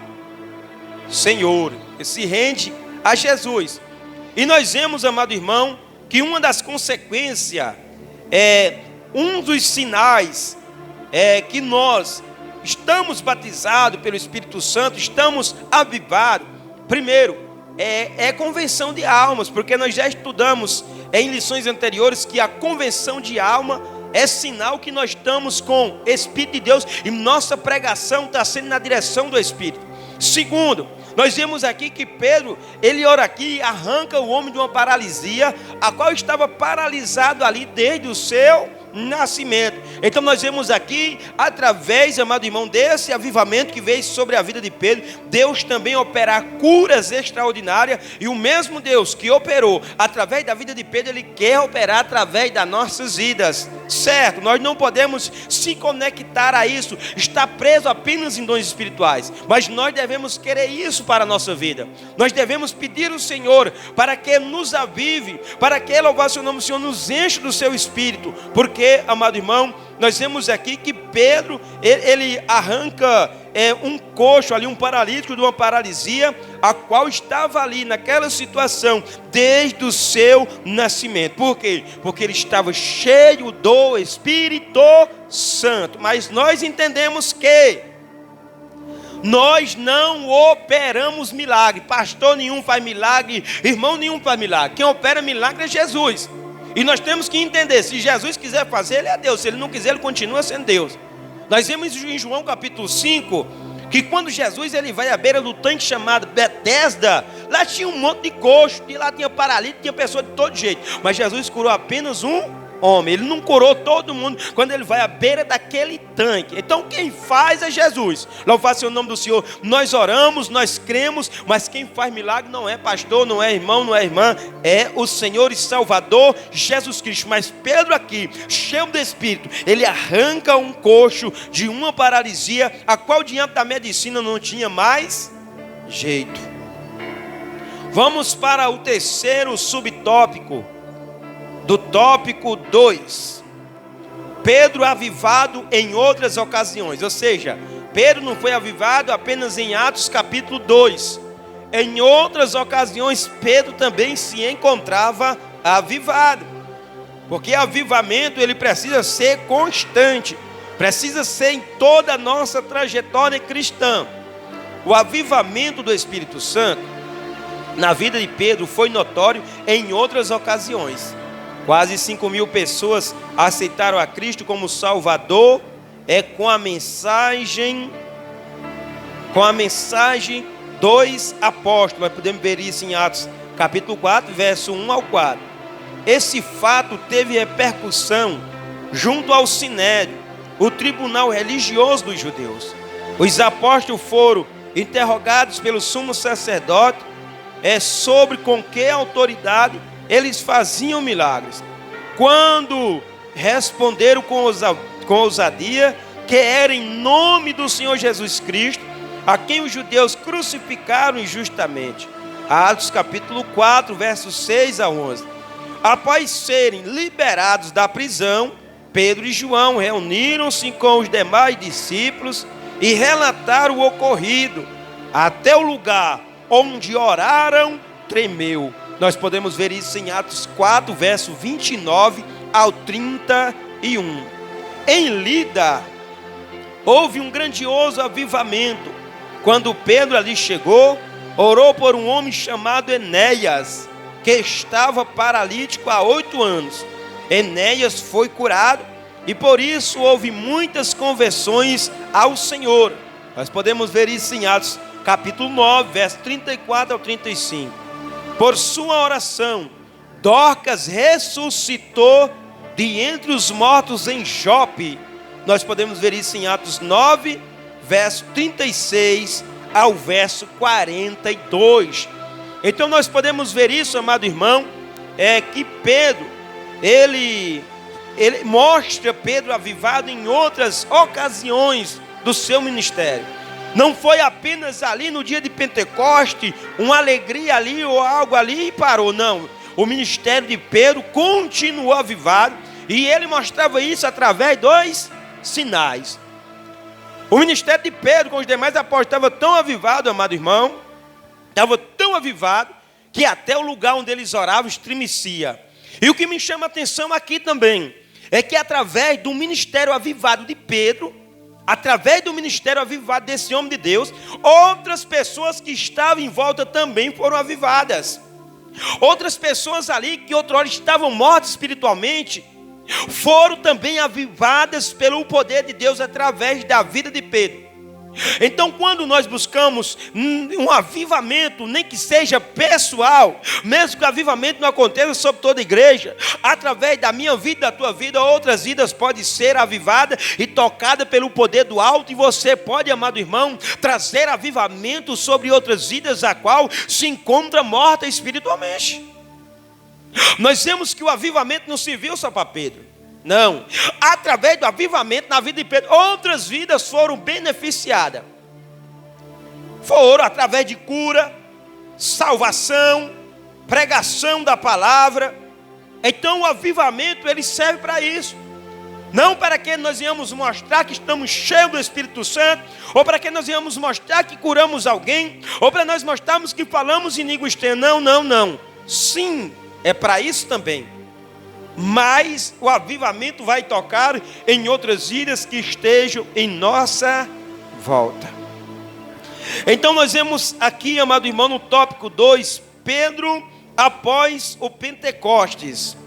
Senhor, que se rende a Jesus. E nós vemos, amado irmão, que uma das consequências, um dos sinais que nós estamos batizados pelo Espírito Santo, estamos avivados, primeiro, é convenção de almas, porque nós já estudamos em lições anteriores que a convenção de alma é sinal que nós estamos com o Espírito de Deus e nossa pregação está sendo na direção do Espírito. Segundo, nós vemos aqui que Pedro, ele ora aqui, arranca o homem de uma paralisia, a qual estava paralisado ali desde o seu nascimento. Então nós vemos aqui, através, amado irmão, desse avivamento que veio sobre a vida de Pedro, Deus também operar curas extraordinárias, e o mesmo Deus que operou através da vida de Pedro, Ele quer operar através das nossas vidas, certo? Nós não podemos se conectar a isso, estar preso apenas em dons espirituais, mas nós devemos querer isso para a nossa vida. Nós devemos pedir ao Senhor para que nos avive, para que, louvado seja o nome do Senhor, nos enche do seu Espírito, porque, amado irmão, nós vemos aqui que Pedro, ele arranca um coxo ali, um paralítico de uma paralisia, a qual estava ali naquela situação desde o seu nascimento. Por quê? Porque ele estava cheio do Espírito Santo. Mas nós entendemos que nós não operamos milagre. Pastor nenhum faz milagre, irmão nenhum faz milagre. Quem opera milagre é Jesus. E nós temos que entender, se Jesus quiser fazer, Ele é Deus. Se Ele não quiser, Ele continua sendo Deus. Nós vemos em João capítulo 5, que quando Jesus ele vai à beira do tanque chamado Betesda, lá tinha um monte de coxo, e lá tinha paralítico, tinha pessoa de todo jeito. Mas Jesus curou apenas um homem, Ele não curou todo mundo quando Ele vai à beira daquele tanque. Então quem faz é Jesus. Louvado seja o nome do Senhor. Nós oramos, nós cremos, mas quem faz milagre não é pastor, não é irmão, não é irmã, é o Senhor e Salvador Jesus Cristo. Mas Pedro aqui, cheio do Espírito, ele arranca um coxo de uma paralisia, a qual diante da medicina não tinha mais jeito. Vamos para o terceiro subtópico do tópico 2, Pedro avivado em outras ocasiões. Ou seja, Pedro não foi avivado apenas em Atos capítulo 2. Em outras ocasiões, Pedro também se encontrava avivado. Porque avivamento ele precisa ser constante, precisa ser em toda a nossa trajetória cristã. O avivamento do Espírito Santo na vida de Pedro foi notório em outras ocasiões. Quase 5.000 pessoas aceitaram a Cristo como Salvador, com a mensagem dos apóstolos. Nós podemos ver isso em Atos capítulo 4, verso 1 ao 4. Esse fato teve repercussão junto ao Sinédrio, o tribunal religioso dos judeus. Os apóstolos foram interrogados pelo sumo sacerdote sobre com que autoridade eles faziam milagres. Quando responderam com ousadia que era em nome do Senhor Jesus Cristo, a quem os judeus crucificaram injustamente. Atos capítulo 4, versos 6 a 11. Após serem liberados da prisão, Pedro e João reuniram-se com os demais discípulos e relataram o ocorrido. Até o lugar onde oraram tremeu. Nós podemos ver isso em Atos 4, verso 29 ao 31. Em Lida, houve um grandioso avivamento. Quando Pedro ali chegou, orou por um homem chamado Enéas, que estava paralítico há 8 anos. Enéas foi curado, e por isso houve muitas conversões ao Senhor. Nós podemos ver isso em Atos capítulo 9, verso 34 ao 35. Por sua oração, Dorcas ressuscitou de entre os mortos em Jope. Nós podemos ver isso em Atos 9, verso 36 ao verso 42. Então nós podemos ver isso, amado irmão, que Pedro, ele mostra Pedro avivado em outras ocasiões do seu ministério. Não foi apenas ali no dia de Pentecoste, uma alegria ali ou algo ali e parou, não. O ministério de Pedro continuou avivado e ele mostrava isso através dos sinais. O ministério de Pedro com os demais apóstolos estava tão avivado, amado irmão, estava tão avivado que até o lugar onde eles oravam estremecia. E o que me chama a atenção aqui também é que através do ministério avivado de Pedro, através do ministério avivado desse homem de Deus, outras pessoas que estavam em volta também foram avivadas. Outras pessoas ali que outrora estavam mortas espiritualmente, foram também avivadas pelo poder de Deus através da vida de Pedro. Então, quando nós buscamos um avivamento, nem que seja pessoal, mesmo que o avivamento não aconteça sobre toda a igreja, através da minha vida, da tua vida, outras vidas podem ser avivadas e tocadas pelo poder do alto, e você pode, amado irmão, trazer avivamento sobre outras vidas, a qual se encontra morta espiritualmente. Nós vemos que o avivamento não se viu só para Pedro. Não, através do avivamento na vida de Pedro, outras vidas foram beneficiadas. Foram através de cura, salvação, pregação da palavra. Então o avivamento ele serve para isso. Não para que nós venhamos mostrar que estamos cheios do Espírito Santo, ou para que nós venhamos mostrar que curamos alguém, ou para nós mostrarmos que falamos em língua estranha. Não, não, não. Sim, é para isso também. Mas o avivamento vai tocar em outras vidas que estejam em nossa volta. Então nós vemos aqui, amado irmão, no tópico 2, Pedro após o Pentecostes.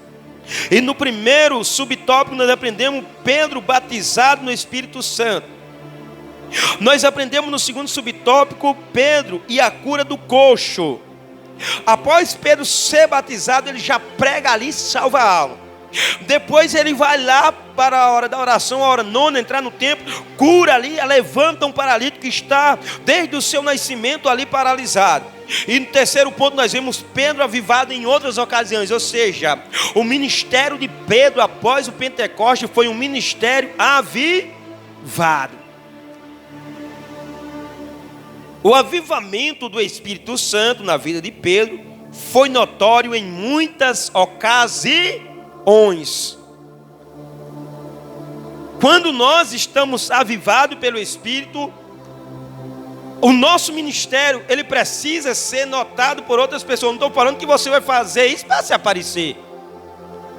E no primeiro subtópico nós aprendemos Pedro batizado no Espírito Santo. Nós aprendemos no segundo subtópico Pedro e a cura do coxo. Após Pedro ser batizado, ele já prega ali e salva a alma. Depois ele vai lá para a hora da oração, a hora nona, entrar no templo, cura ali, levanta um paralítico que está desde o seu nascimento ali paralisado. E no terceiro ponto nós vemos Pedro avivado em outras ocasiões, ou seja, o ministério de Pedro após o Pentecoste foi um ministério avivado. O avivamento do Espírito Santo na vida de Pedro foi notório em muitas ocasiões. Quando nós estamos avivados pelo Espírito, o nosso ministério, ele precisa ser notado por outras pessoas. Não estou falando que você vai fazer isso para se aparecer.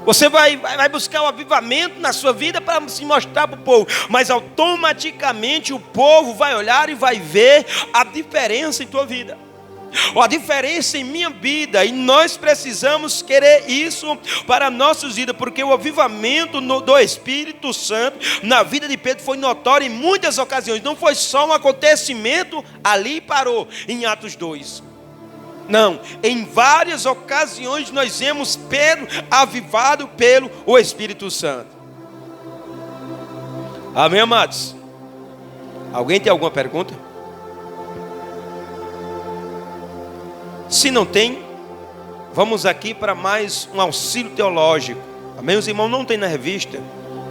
Você vai buscar o avivamento na sua vida para se mostrar para o povo. Mas automaticamente o povo vai olhar e vai ver a diferença em tua vida. Ou a diferença em minha vida. E nós precisamos querer isso para a nossa vida. Porque o avivamento do Espírito Santo na vida de Pedro foi notório em muitas ocasiões. Não foi só um acontecimento ali e parou em Atos 2. Não, em várias ocasiões nós vemos Pedro avivado pelo Espírito Santo. Amém, amados? Alguém tem alguma pergunta? Se não tem, vamos aqui para mais um auxílio teológico. Amém? Os irmãos não tem na revista,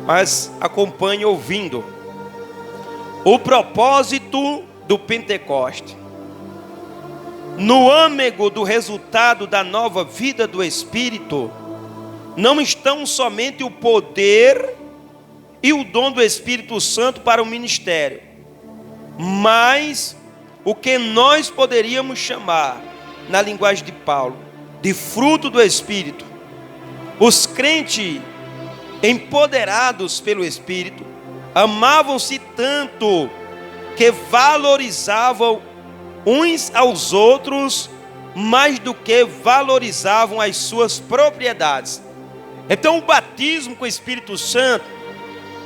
mas acompanhe ouvindo. O propósito do Pentecoste. No âmago do resultado da nova vida do Espírito, não estão somente o poder e o dom do Espírito Santo para o ministério, mas o que nós poderíamos chamar, na linguagem de Paulo, de fruto do Espírito. Os crentes empoderados pelo Espírito amavam-se tanto que valorizavam uns aos outros mais do que valorizavam as suas propriedades. Então o batismo com o Espírito Santo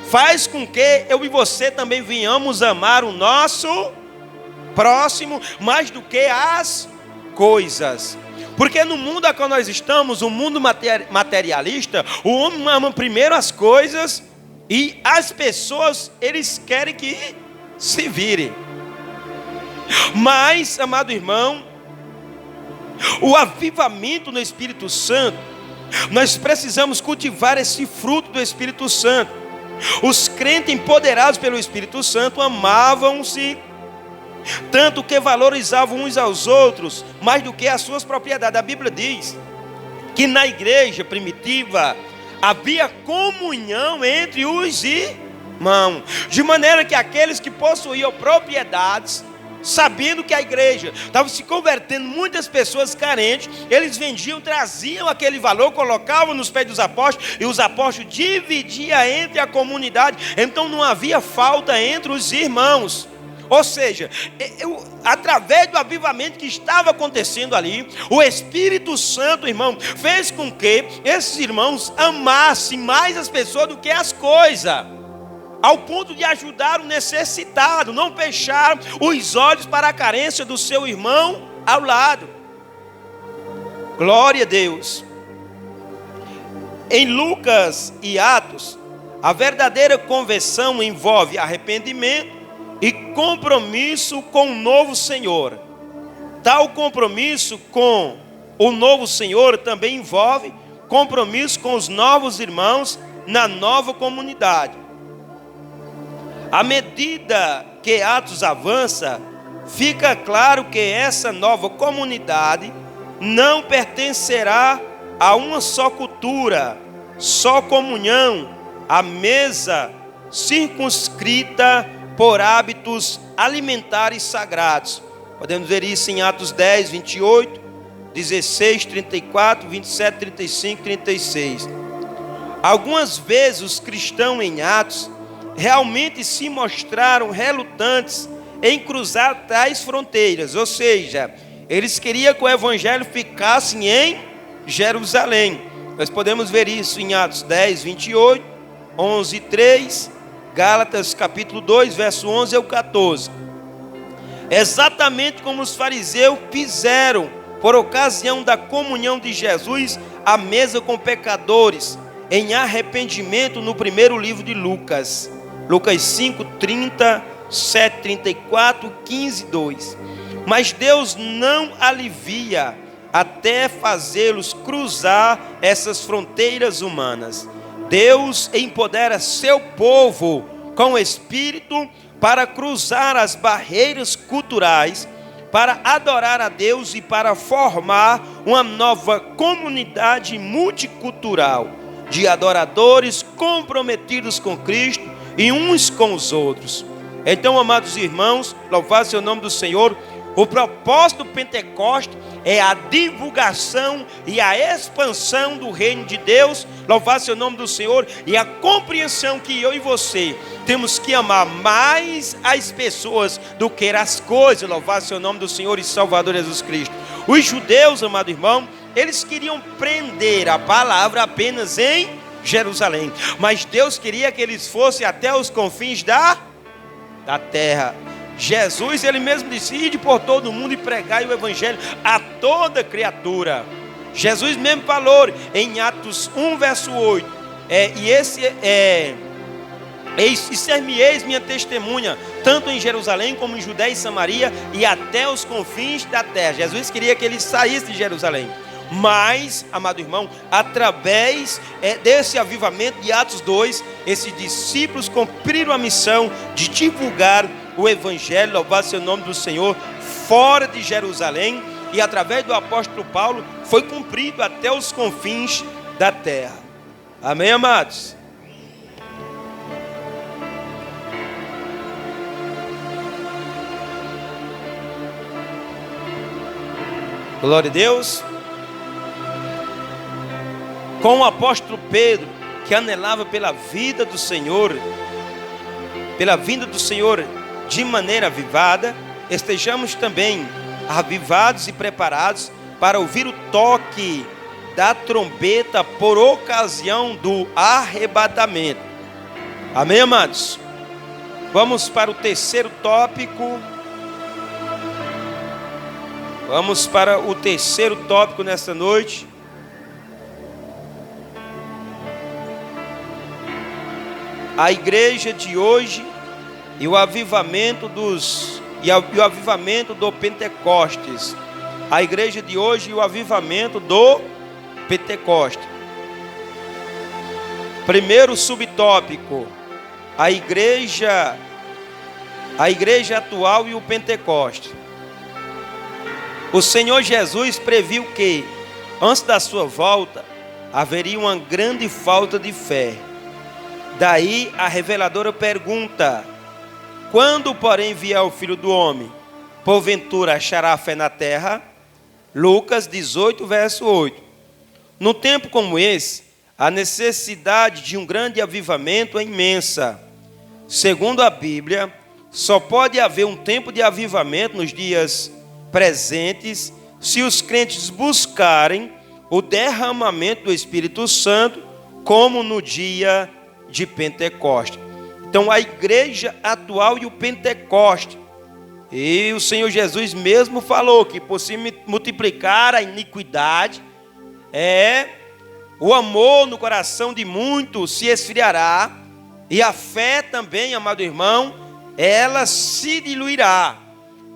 faz com que eu e você também venhamos amar o nosso próximo mais do que as coisas. Porque no mundo a qual nós estamos, o mundo materialista, o homem ama primeiro as coisas e as pessoas, eles querem que se virem. Mas, amado irmão, o avivamento no Espírito Santo, nós precisamos cultivar esse fruto do Espírito Santo. Os crentes empoderados pelo Espírito Santo amavam-se tanto que valorizavam uns aos outros mais do que as suas propriedades. A Bíblia diz que na igreja primitiva havia comunhão entre os irmãos, de maneira que aqueles que possuíam propriedades, sabendo que a igreja estava se convertendo, muitas pessoas carentes, eles vendiam, traziam aquele valor, colocavam nos pés dos apóstolos, e os apóstolos dividiam entre a comunidade. Então não havia falta entre os irmãos. Ou seja, através do avivamento que estava acontecendo ali, o Espírito Santo, irmão, fez com que esses irmãos amassem mais as pessoas do que as coisas, ao ponto de ajudar o necessitado, não fechar os olhos para a carência do seu irmão ao lado. Glória a Deus. Em Lucas e Atos, a verdadeira conversão envolve arrependimento e compromisso com o novo Senhor. Tal compromisso com o novo Senhor também envolve compromisso com os novos irmãos na nova comunidade. À medida que Atos avança, fica claro que essa nova comunidade não pertencerá a uma só cultura, só comunhão, a mesa circunscrita por hábitos alimentares sagrados. Podemos ver isso em Atos 10, 28, 16, 34, 27, 35, 36. Algumas vezes os cristãos em Atos realmente se mostraram relutantes em cruzar tais fronteiras, ou seja, eles queriam que o evangelho ficasse em Jerusalém, Nós podemos ver isso em Atos 10, 28, 11, 3, Gálatas capítulo 2, verso 11 ao 14. Exatamente como os fariseus fizeram por ocasião da comunhão de Jesus à mesa com pecadores, em arrependimento, no primeiro livro de Lucas. Lucas 5, 30, 7, 34, 15, 2. Mas Deus não alivia até fazê-los cruzar essas fronteiras humanas. Deus empodera seu povo com o Espírito para cruzar as barreiras culturais, para adorar a Deus e para formar uma nova comunidade multicultural de adoradores comprometidos com Cristo e uns com os outros. Então, amados irmãos, louvado seja o nome do Senhor. O propósito do Pentecostes é a divulgação e a expansão do reino de Deus, louvado seja o nome do Senhor, e a compreensão que eu e você temos que amar mais as pessoas do que as coisas, louvado seja o nome do Senhor e Salvador Jesus Cristo. Os judeus, amado irmão, eles queriam prender a palavra apenas em Jerusalém, mas Deus queria que eles fossem até os confins da terra. Jesus, ele mesmo disse: ide por todo o mundo e pregai o evangelho a toda criatura. Jesus mesmo falou em Atos 1, verso 8, e ser-me-eis minha testemunha, tanto em Jerusalém como em Judéia e Samaria e até os confins da terra. Jesus queria que eles saíssem de Jerusalém. Mas, amado irmão, através desse avivamento de Atos 2, esses discípulos cumpriram a missão de divulgar o evangelho, louvado seja o nome do Senhor, fora de Jerusalém, e através do apóstolo Paulo foi cumprido até os confins da terra. Amém, amados? Glória a Deus. Com o apóstolo Pedro, que anelava pela vida do Senhor, pela vinda do Senhor de maneira avivada, estejamos também avivados e preparados para ouvir o toque da trombeta por ocasião do arrebatamento. Amém, amados? Vamos para o terceiro tópico. Vamos para o terceiro tópico nesta noite. A igreja de hoje e o avivamento o avivamento do Pentecostes. A igreja de hoje e o avivamento do Pentecostes. Primeiro subtópico: a igreja atual e o Pentecostes. O Senhor Jesus previu que, antes da sua volta, haveria uma grande falta de fé. Daí a reveladora pergunta: quando, porém, vier o Filho do Homem, porventura achará fé na terra? Lucas 18, verso 8. No tempo como esse, a necessidade de um grande avivamento é imensa. Segundo a Bíblia, só pode haver um tempo de avivamento nos dias presentes se os crentes buscarem o derramamento do Espírito Santo, como no dia de Pentecostes. Então, a igreja atual e o Pentecostes. E o Senhor Jesus mesmo falou que por se multiplicar a iniquidade, o amor no coração de muitos se esfriará, e a fé também, amado irmão, ela se diluirá.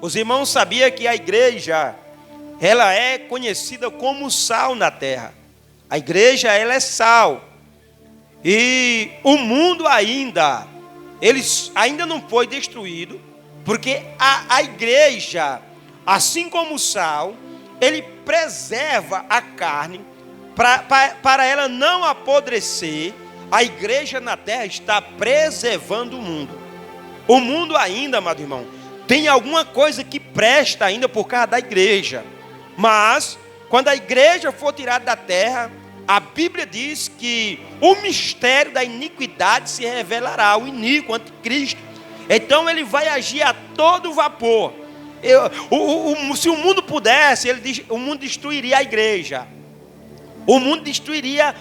Os irmãos sabiam que a igreja, ela é conhecida como sal na terra. A igreja, ela é sal. E o mundo ainda, ele ainda não foi destruído, porque a igreja, assim como o sal, ele preserva a carne, para ela não apodrecer. A igreja na terra está preservando o mundo. O mundo ainda, amado irmão, tem alguma coisa que presta ainda por causa da igreja. Mas, quando a igreja for tirada da terra, a Bíblia diz que o mistério da iniquidade se revelará, o iníquo, o anticristo. Então ele vai agir a todo vapor. Se o mundo pudesse, o mundo destruiria a igreja. O mundo destruiria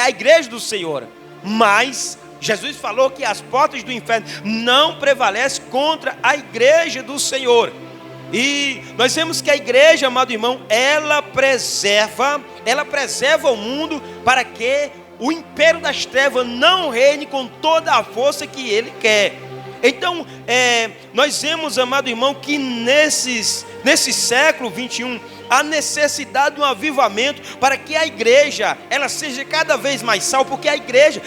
a igreja do Senhor. Mas Jesus falou que as portas do inferno não prevalecem contra a igreja do Senhor. E nós vemos que a igreja, amado irmão, ela preserva o mundo para que o império das trevas não reine com toda a força que ele quer. Então, nós vemos, amado irmão, que nesse século 21, há necessidade de um avivamento para que a igreja, ela seja cada vez mais sal, porque a igreja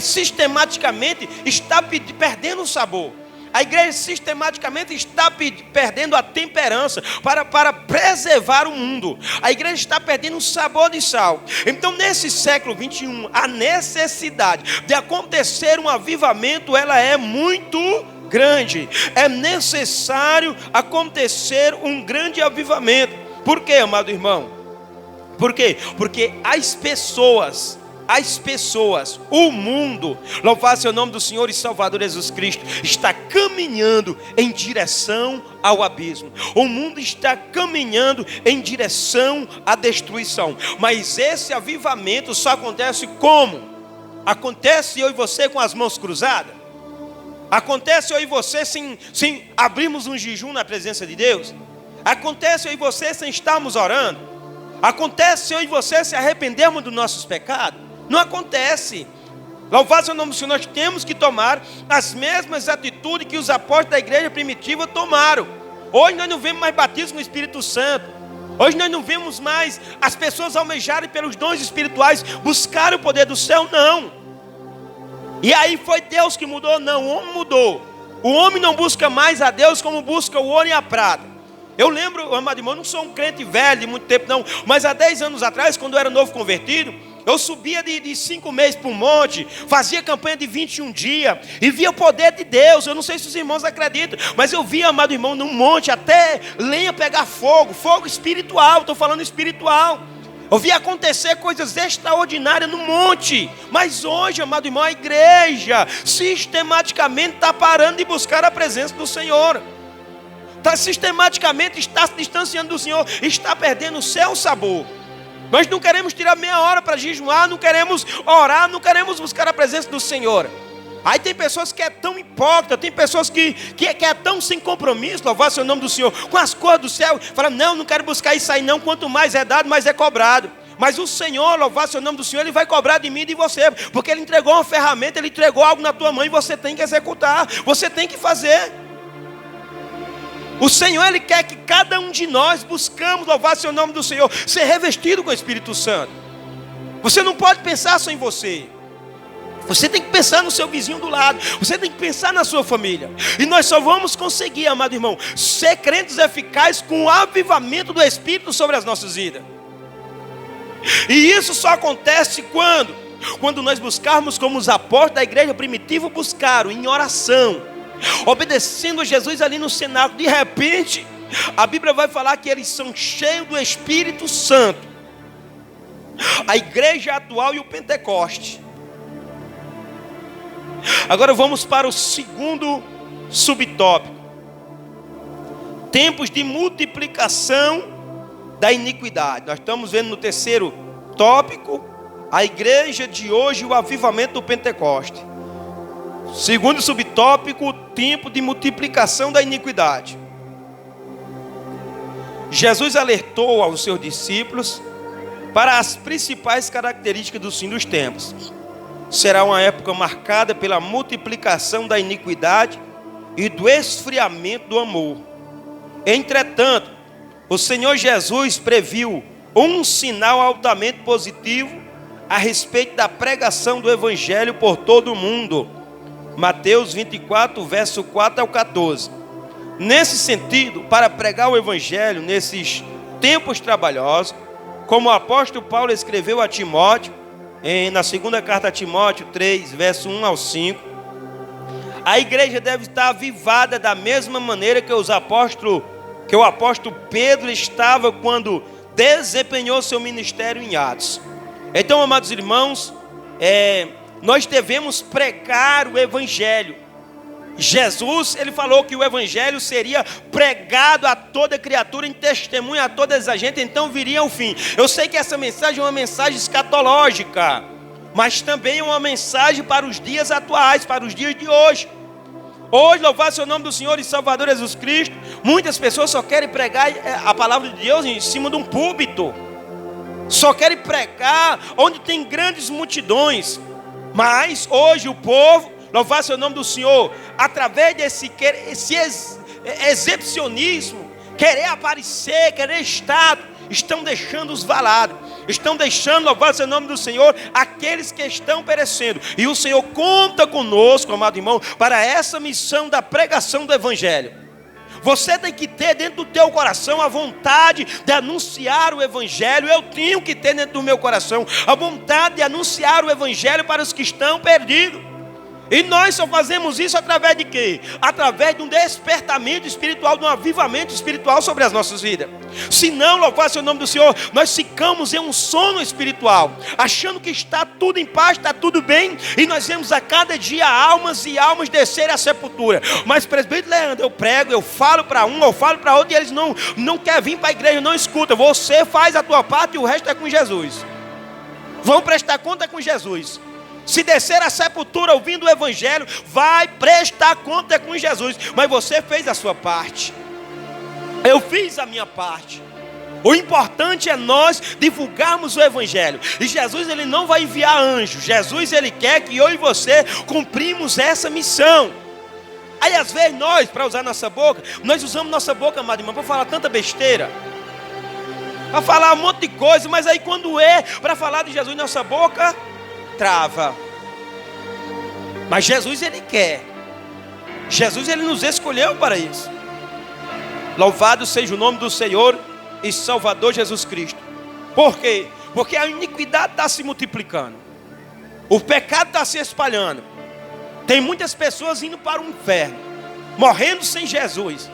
sistematicamente está perdendo o sabor. A igreja sistematicamente está perdendo a temperança para preservar o mundo. A igreja está perdendo o sabor de sal. Então, nesse século 21, a necessidade de acontecer um avivamento, ela é muito grande. É necessário acontecer um grande avivamento. Por quê, amado irmão? Por quê? Porque as pessoas, o mundo, louvado seja o nome do Senhor e Salvador Jesus Cristo, está caminhando em direção ao abismo. O mundo está caminhando em direção à destruição. Mas esse avivamento só acontece como? Acontece eu e você com as mãos cruzadas? Acontece eu e você sem abrirmos um jejum na presença de Deus? Acontece eu e você sem estarmos orando? Acontece eu e você se arrependermos dos nossos pecados? Não acontece. Louvado seja o nome do Senhor. Nós temos que tomar as mesmas atitudes que os apóstolos da igreja primitiva tomaram. Hoje nós não vemos mais batismo com o Espírito Santo. Hoje nós não vemos mais as pessoas almejarem pelos dons espirituais, buscarem o poder do céu, não. E aí foi Deus que mudou? Não, o homem mudou. O homem não busca mais a Deus como busca o ouro e a prata. Eu lembro, amado irmão, não sou um crente velho de muito tempo não, mas há 10 anos atrás, quando eu era novo convertido, eu subia de 5 meses para um monte, fazia campanha de 21 dias, e via o poder de Deus. Eu não sei se os irmãos acreditam, mas eu via, amado irmão, num monte, até lenha pegar fogo, fogo espiritual, estou falando espiritual. Eu via acontecer coisas extraordinárias no monte. Mas hoje, amado irmão, a igreja sistematicamente está parando de buscar a presença do Senhor. Sistematicamente está se distanciando do Senhor, está perdendo o seu sabor. Nós não queremos tirar meia hora para jejuar, não queremos orar, não queremos buscar a presença do Senhor. Aí tem pessoas que é tão hipócrita, tem pessoas que é tão sem compromisso, louvado seja o nome do Senhor, com as coisas do céu, fala, não quero buscar isso aí não, quanto mais é dado, mais é cobrado. Mas o Senhor, louvado seja o nome do Senhor, Ele vai cobrar de mim e de você, porque Ele entregou uma ferramenta, Ele entregou algo na tua mão e você tem que executar, você tem que fazer. O Senhor, Ele quer que cada um de nós buscamos, louvado seja o nome do Senhor, ser revestido com o Espírito Santo. Você não pode pensar só em você. Você tem que pensar no seu vizinho do lado. Você tem que pensar na sua família. E nós só vamos conseguir, amado irmão, ser crentes eficazes com o avivamento do Espírito sobre as nossas vidas. E isso só acontece quando nós buscarmos como os apóstolos da igreja primitiva buscaram, em oração, obedecendo a Jesus ali no cenáculo. De repente, a Bíblia vai falar que eles são cheios do Espírito Santo. A igreja atual e o Pentecoste. Agora vamos para o segundo subtópico. Tempos de multiplicação da iniquidade. Nós estamos vendo no terceiro tópico a igreja de hoje e o avivamento do Pentecoste. Segundo subtópico, tempo de multiplicação da iniquidade. Jesus alertou aos seus discípulos para as principais características do fim dos tempos. Será uma época marcada pela multiplicação da iniquidade e do esfriamento do amor. Entretanto, o Senhor Jesus previu um sinal altamente positivo a respeito da pregação do Evangelho por todo o mundo. Mateus 24, verso 4 ao 14. Nesse sentido, para pregar o Evangelho nesses tempos trabalhosos, como o apóstolo Paulo escreveu a Timóteo, na segunda carta a Timóteo 3, verso 1 ao 5, a igreja deve estar avivada da mesma maneira que o apóstolo Pedro estava quando desempenhou seu ministério em Atos. Então, amados irmãos, nós devemos pregar o Evangelho. Jesus, ele falou que o evangelho seria pregado a toda criatura, em testemunho a toda a gente, então viria o fim. Eu sei que essa mensagem é uma mensagem escatológica, mas também é uma mensagem para os dias atuais, para os dias de hoje. Hoje, louvado seja o nome do Senhor e Salvador Jesus Cristo, muitas pessoas só querem pregar a palavra de Deus em cima de um púlpito, só querem pregar onde tem grandes multidões. Mas hoje o povo, louvado seja o nome do Senhor, através desse exibicionismo, querer aparecer, querer estar, estão deixando os valados, estão deixando, louvado seja o nome do Senhor, aqueles que estão perecendo. E o Senhor conta conosco, amado irmão, para essa missão da pregação do evangelho. Você tem que ter dentro do teu coração a vontade de anunciar o evangelho. Eu tenho que ter dentro do meu coração a vontade de anunciar o evangelho para os que estão perdidos. E nós só fazemos isso através de quê? Através de um despertamento espiritual, de um avivamento espiritual sobre as nossas vidas. Se não, louvado seja o nome do Senhor, nós ficamos em um sono espiritual, achando que está tudo em paz, está tudo bem, e nós vemos a cada dia almas e almas descerem à sepultura. Mas, presbítero Leandro, eu prego, eu falo para um, eu falo para outro, e eles não querem vir para a igreja, não escuta. Você faz a tua parte e o resto é com Jesus. Vão prestar conta com Jesus. Se descer à sepultura ouvindo o evangelho, vai prestar conta com Jesus. Mas você fez a sua parte. Eu fiz a minha parte. O importante é nós divulgarmos o evangelho. E Jesus, ele não vai enviar anjos. Jesus, ele quer que eu e você cumprimos essa missão. Aí às vezes nós, para usar nossa boca, nós usamos nossa boca, amado irmão, para falar tanta besteira, para falar um monte de coisa. Mas aí quando é para falar de Jesus, nossa boca trava. Mas Jesus, ele quer. Jesus, ele nos escolheu para isso. Louvado seja o nome do Senhor e Salvador Jesus Cristo. Por quê? Porque a iniquidade está se multiplicando, o pecado está se espalhando. Tem muitas pessoas indo para o inferno, morrendo sem Jesus.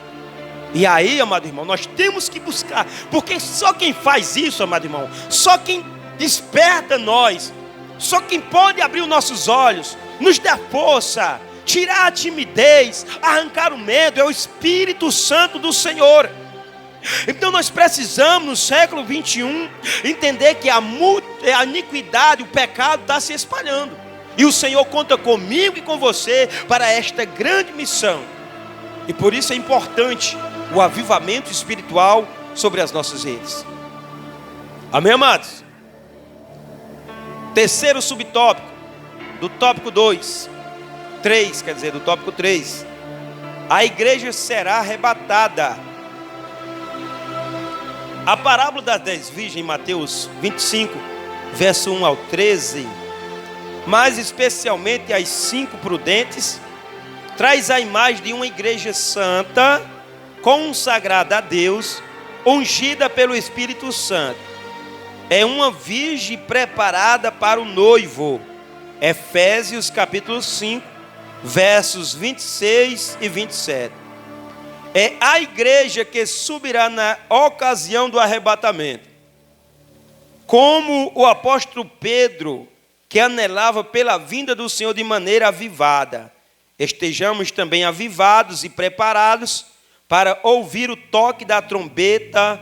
E aí, amado irmão, nós temos que buscar. Porque só quem faz isso, amado irmão, só quem desperta nós, só quem pode abrir os nossos olhos, nos dar força, tirar a timidez, arrancar o medo, é o Espírito Santo do Senhor. Então nós precisamos, no século 21, entender que a iniquidade, o pecado está se espalhando. E o Senhor conta comigo e com você para esta grande missão. E por isso é importante o avivamento espiritual sobre as nossas redes. Amém, amados? Terceiro subtópico, do tópico 3, do tópico 3. A igreja será arrebatada. A parábola das 10 virgens, em Mateus 25, verso 1 ao 13, mais especialmente as 5 prudentes, traz a imagem de uma igreja santa, consagrada a Deus, ungida pelo Espírito Santo. É uma virgem preparada para o noivo. Efésios capítulo 5, versos 26 e 27. É a igreja que subirá na ocasião do arrebatamento. Como o apóstolo Pedro, que anelava pela vinda do Senhor de maneira avivada, estejamos também avivados e preparados para ouvir o toque da trombeta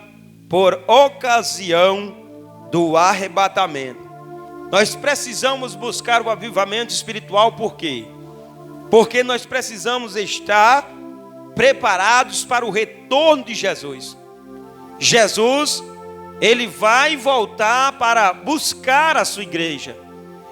por ocasião do arrebatamento. Nós precisamos buscar o avivamento espiritual, por quê? Porque nós precisamos estar preparados para o retorno de Jesus. Jesus, ele vai voltar para buscar a sua igreja.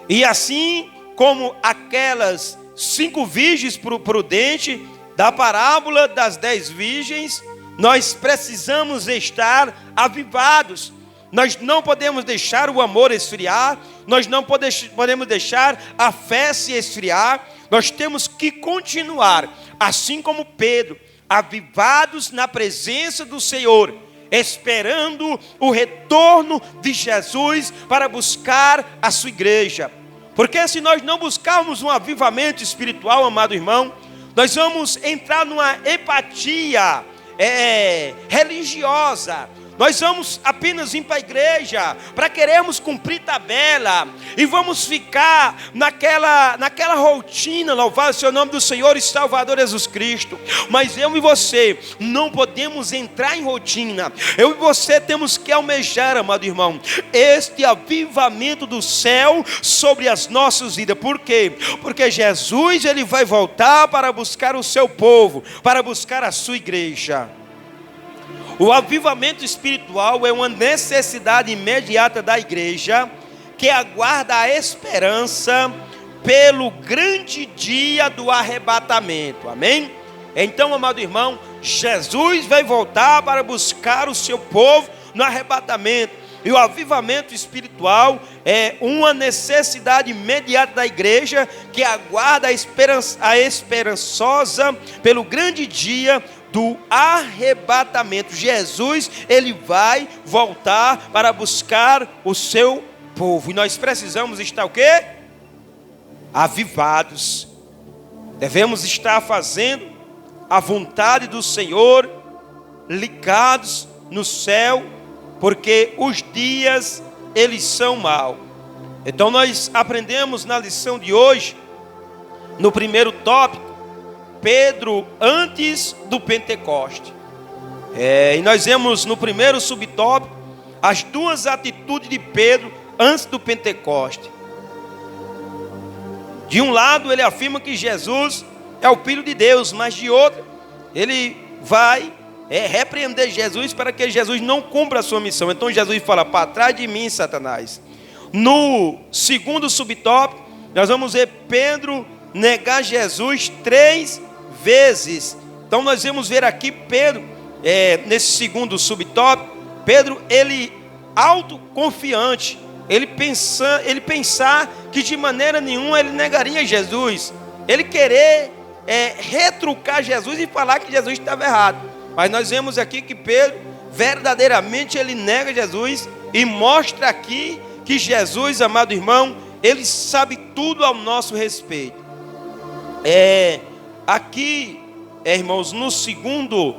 E assim como aquelas 5 virgens prudentes da parábola das 10 virgens, nós precisamos estar avivados. Nós não podemos deixar o amor esfriar, nós não podemos deixar a fé se esfriar. Nós temos que continuar, assim como Pedro, avivados na presença do Senhor, esperando o retorno de Jesus para buscar a sua igreja. Porque se nós não buscarmos um avivamento espiritual, amado irmão, nós vamos entrar numa apatia religiosa. nós vamos apenas vir para a igreja para querermos cumprir tabela e vamos ficar naquela rotina, louvado seja o nome do Senhor e Salvador Jesus Cristo. Mas eu e você não podemos entrar em rotina. Eu e você temos que almejar, amado irmão, este avivamento do céu sobre as nossas vidas. Por quê? Porque Jesus, ele vai voltar para buscar o seu povo, para buscar a sua igreja. O avivamento espiritual é uma necessidade imediata da igreja que aguarda a esperança pelo grande dia do arrebatamento. Amém? Então, amado irmão, Jesus vai voltar para buscar o seu povo no arrebatamento. E o avivamento espiritual é uma necessidade imediata da igreja que aguarda a esperançosa pelo grande dia do arrebatamento. Jesus, ele vai voltar para buscar o seu povo. E nós precisamos estar o quê? Avivados. Devemos estar fazendo a vontade do Senhor, ligados no céu, porque os dias, eles são maus. Então nós aprendemos na lição de hoje, no primeiro tópico, Pedro antes do Pentecoste. E nós vemos no primeiro subtópico as duas atitudes de Pedro antes do Pentecoste. De um lado ele afirma que Jesus é o Filho de Deus, mas de outro ele vai repreender Jesus para que Jesus não cumpra a sua missão. Então Jesus fala: para trás de mim, Satanás. No segundo subtópico nós vamos ver Pedro negar Jesus 3 vezes. Então nós vamos ver aqui Pedro, nesse segundo subtópico, Pedro, ele autoconfiante, ele pensar que de maneira nenhuma ele negaria Jesus, ele querer retrucar Jesus e falar que Jesus estava errado. Mas nós vemos aqui que Pedro verdadeiramente ele nega Jesus e mostra aqui que Jesus, amado irmão, ele sabe tudo ao nosso respeito. Aqui, irmãos, no segundo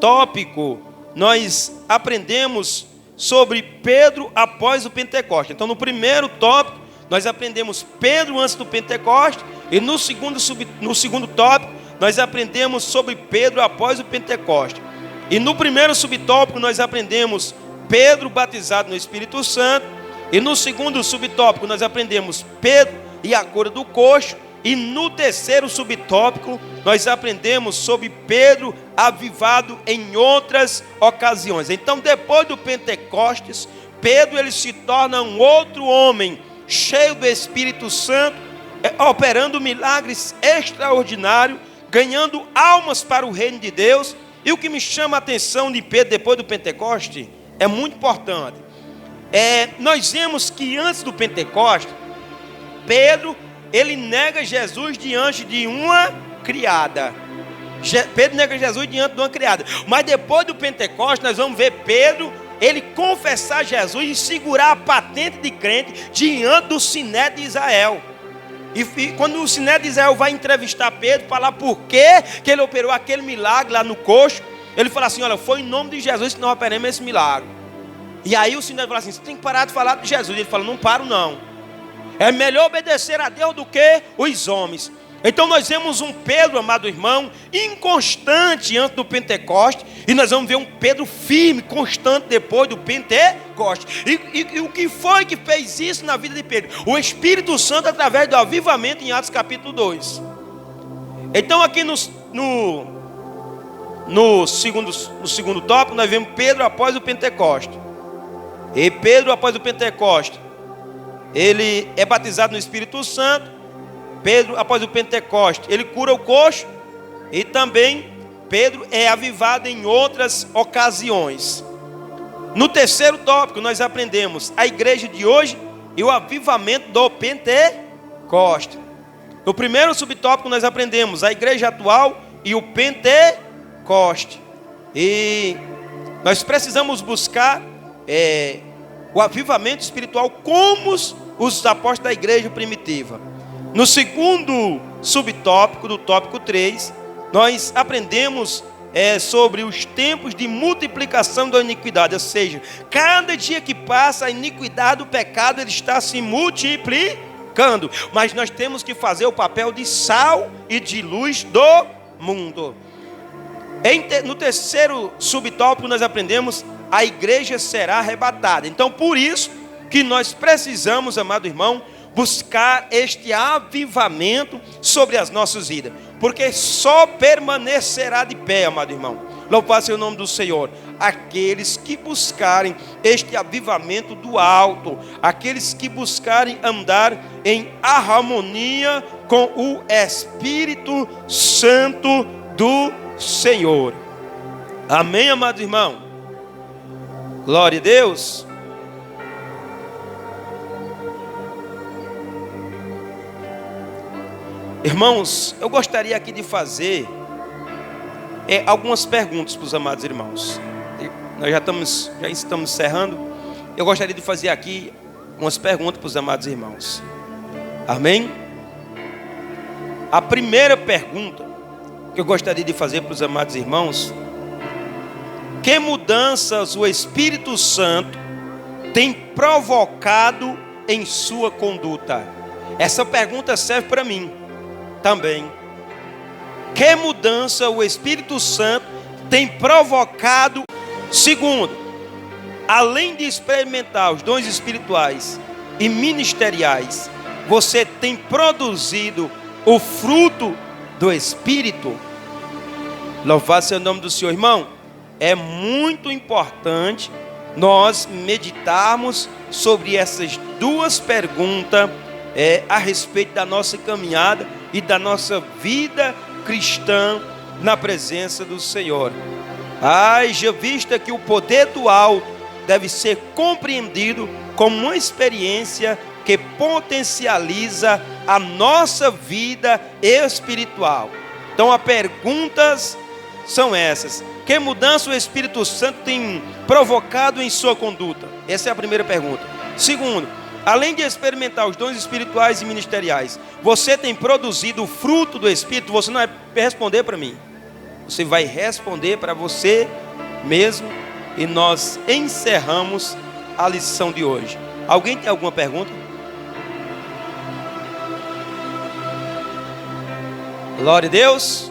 tópico, nós aprendemos sobre Pedro após o Pentecoste. Então, no primeiro tópico, nós aprendemos Pedro antes do Pentecoste. E no segundo tópico, nós aprendemos sobre Pedro após o Pentecoste. E no primeiro subtópico, nós aprendemos Pedro batizado no Espírito Santo. E no segundo subtópico, nós aprendemos Pedro e a cura do coxo. E no terceiro subtópico, nós aprendemos sobre Pedro avivado em outras ocasiões. Então, depois do Pentecostes, Pedro ele se torna um outro homem, cheio do Espírito Santo, operando milagres extraordinários, ganhando almas para o reino de Deus. E o que me chama a atenção de Pedro depois do Pentecoste é muito importante. Nós vemos que antes do Pentecoste, Pedro ele nega Jesus diante de uma criada. Pedro nega Jesus diante de uma criada. Mas depois do Pentecoste, nós vamos ver Pedro, ele confessar Jesus e segurar a patente de crente diante do Sinédrio de Israel. E quando o Sinédrio de Israel vai entrevistar Pedro, falar por que ele operou aquele milagre lá no coxo, ele fala assim: olha, foi em nome de Jesus que nós operamos esse milagre. E aí o Sinédrio fala assim: você tem que parar de falar de Jesus. Ele fala: não paro não. É melhor obedecer a Deus do que os homens. Então nós vemos um Pedro, amado irmão, inconstante antes do Pentecoste. E nós vamos ver um Pedro firme, constante depois do Pentecoste. E o que foi que fez isso na vida de Pedro? O Espírito Santo através do avivamento em Atos capítulo 2. Então aqui no segundo tópico nós vemos Pedro após o Pentecoste. E Pedro após o Pentecoste, ele é batizado no Espírito Santo. Pedro, após o Pentecoste, ele cura o coxo. E também Pedro é avivado em outras ocasiões. No terceiro tópico, nós aprendemos a igreja de hoje e o avivamento do Pentecoste. No primeiro subtópico, nós aprendemos a igreja atual e o Pentecoste. E nós precisamos buscar o avivamento espiritual como os apóstolos da igreja primitiva. No segundo subtópico, do tópico 3, nós aprendemos sobre os tempos de multiplicação da iniquidade, ou seja, cada dia que passa a iniquidade, o pecado, ele está se multiplicando, mas nós temos que fazer o papel de sal e de luz do mundo. No terceiro subtópico nós aprendemos: a igreja será arrebatada. Então por isso que nós precisamos, amado irmão, buscar este avivamento sobre as nossas vidas, porque só permanecerá de pé, amado irmão, louvado seja o nome do Senhor, aqueles que buscarem este avivamento do alto, aqueles que buscarem andar em harmonia com o Espírito Santo do Senhor. Amém, amado irmão? Glória a Deus. Irmãos, eu gostaria aqui de fazer algumas perguntas para os amados irmãos. Nós já estamos encerrando. Eu gostaria de fazer aqui umas perguntas para os amados irmãos. Amém? A primeira pergunta que eu gostaria de fazer para os amados irmãos: que mudanças o Espírito Santo tem provocado em sua conduta? Essa pergunta serve para mim também. Que mudança o Espírito Santo tem provocado? Segundo, além de experimentar os dons espirituais e ministeriais, você tem produzido o fruto do Espírito? Louvado seja o nome do Senhor. Irmão, é muito importante nós meditarmos sobre essas duas perguntas a respeito da nossa caminhada e da nossa vida cristã na presença do Senhor. Já vista que o poder do alto deve ser compreendido como uma experiência que potencializa a nossa vida espiritual. Então as perguntas são essas: que mudança o Espírito Santo tem provocado em sua conduta? Essa é a primeira pergunta. Segundo, além de experimentar os dons espirituais e ministeriais, você tem produzido o fruto do Espírito? Você não vai responder para mim, você vai responder para você mesmo. E nós encerramos a lição de hoje. Alguém tem alguma pergunta? Glória a Deus.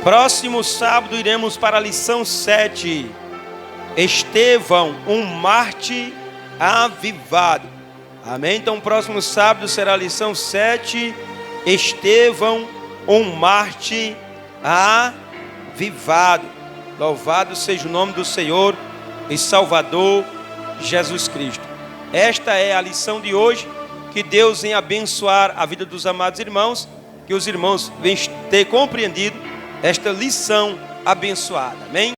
Próximo sábado iremos para a lição 7. Estevão, um mártir avivado. Amém? Então próximo sábado será a lição 7. Estevão, um mártir avivado. Louvado seja o nome do Senhor e Salvador Jesus Cristo. Esta é a lição de hoje. Que Deus venha abençoar a vida dos amados irmãos, que os irmãos venham ter compreendido esta lição abençoada. Amém?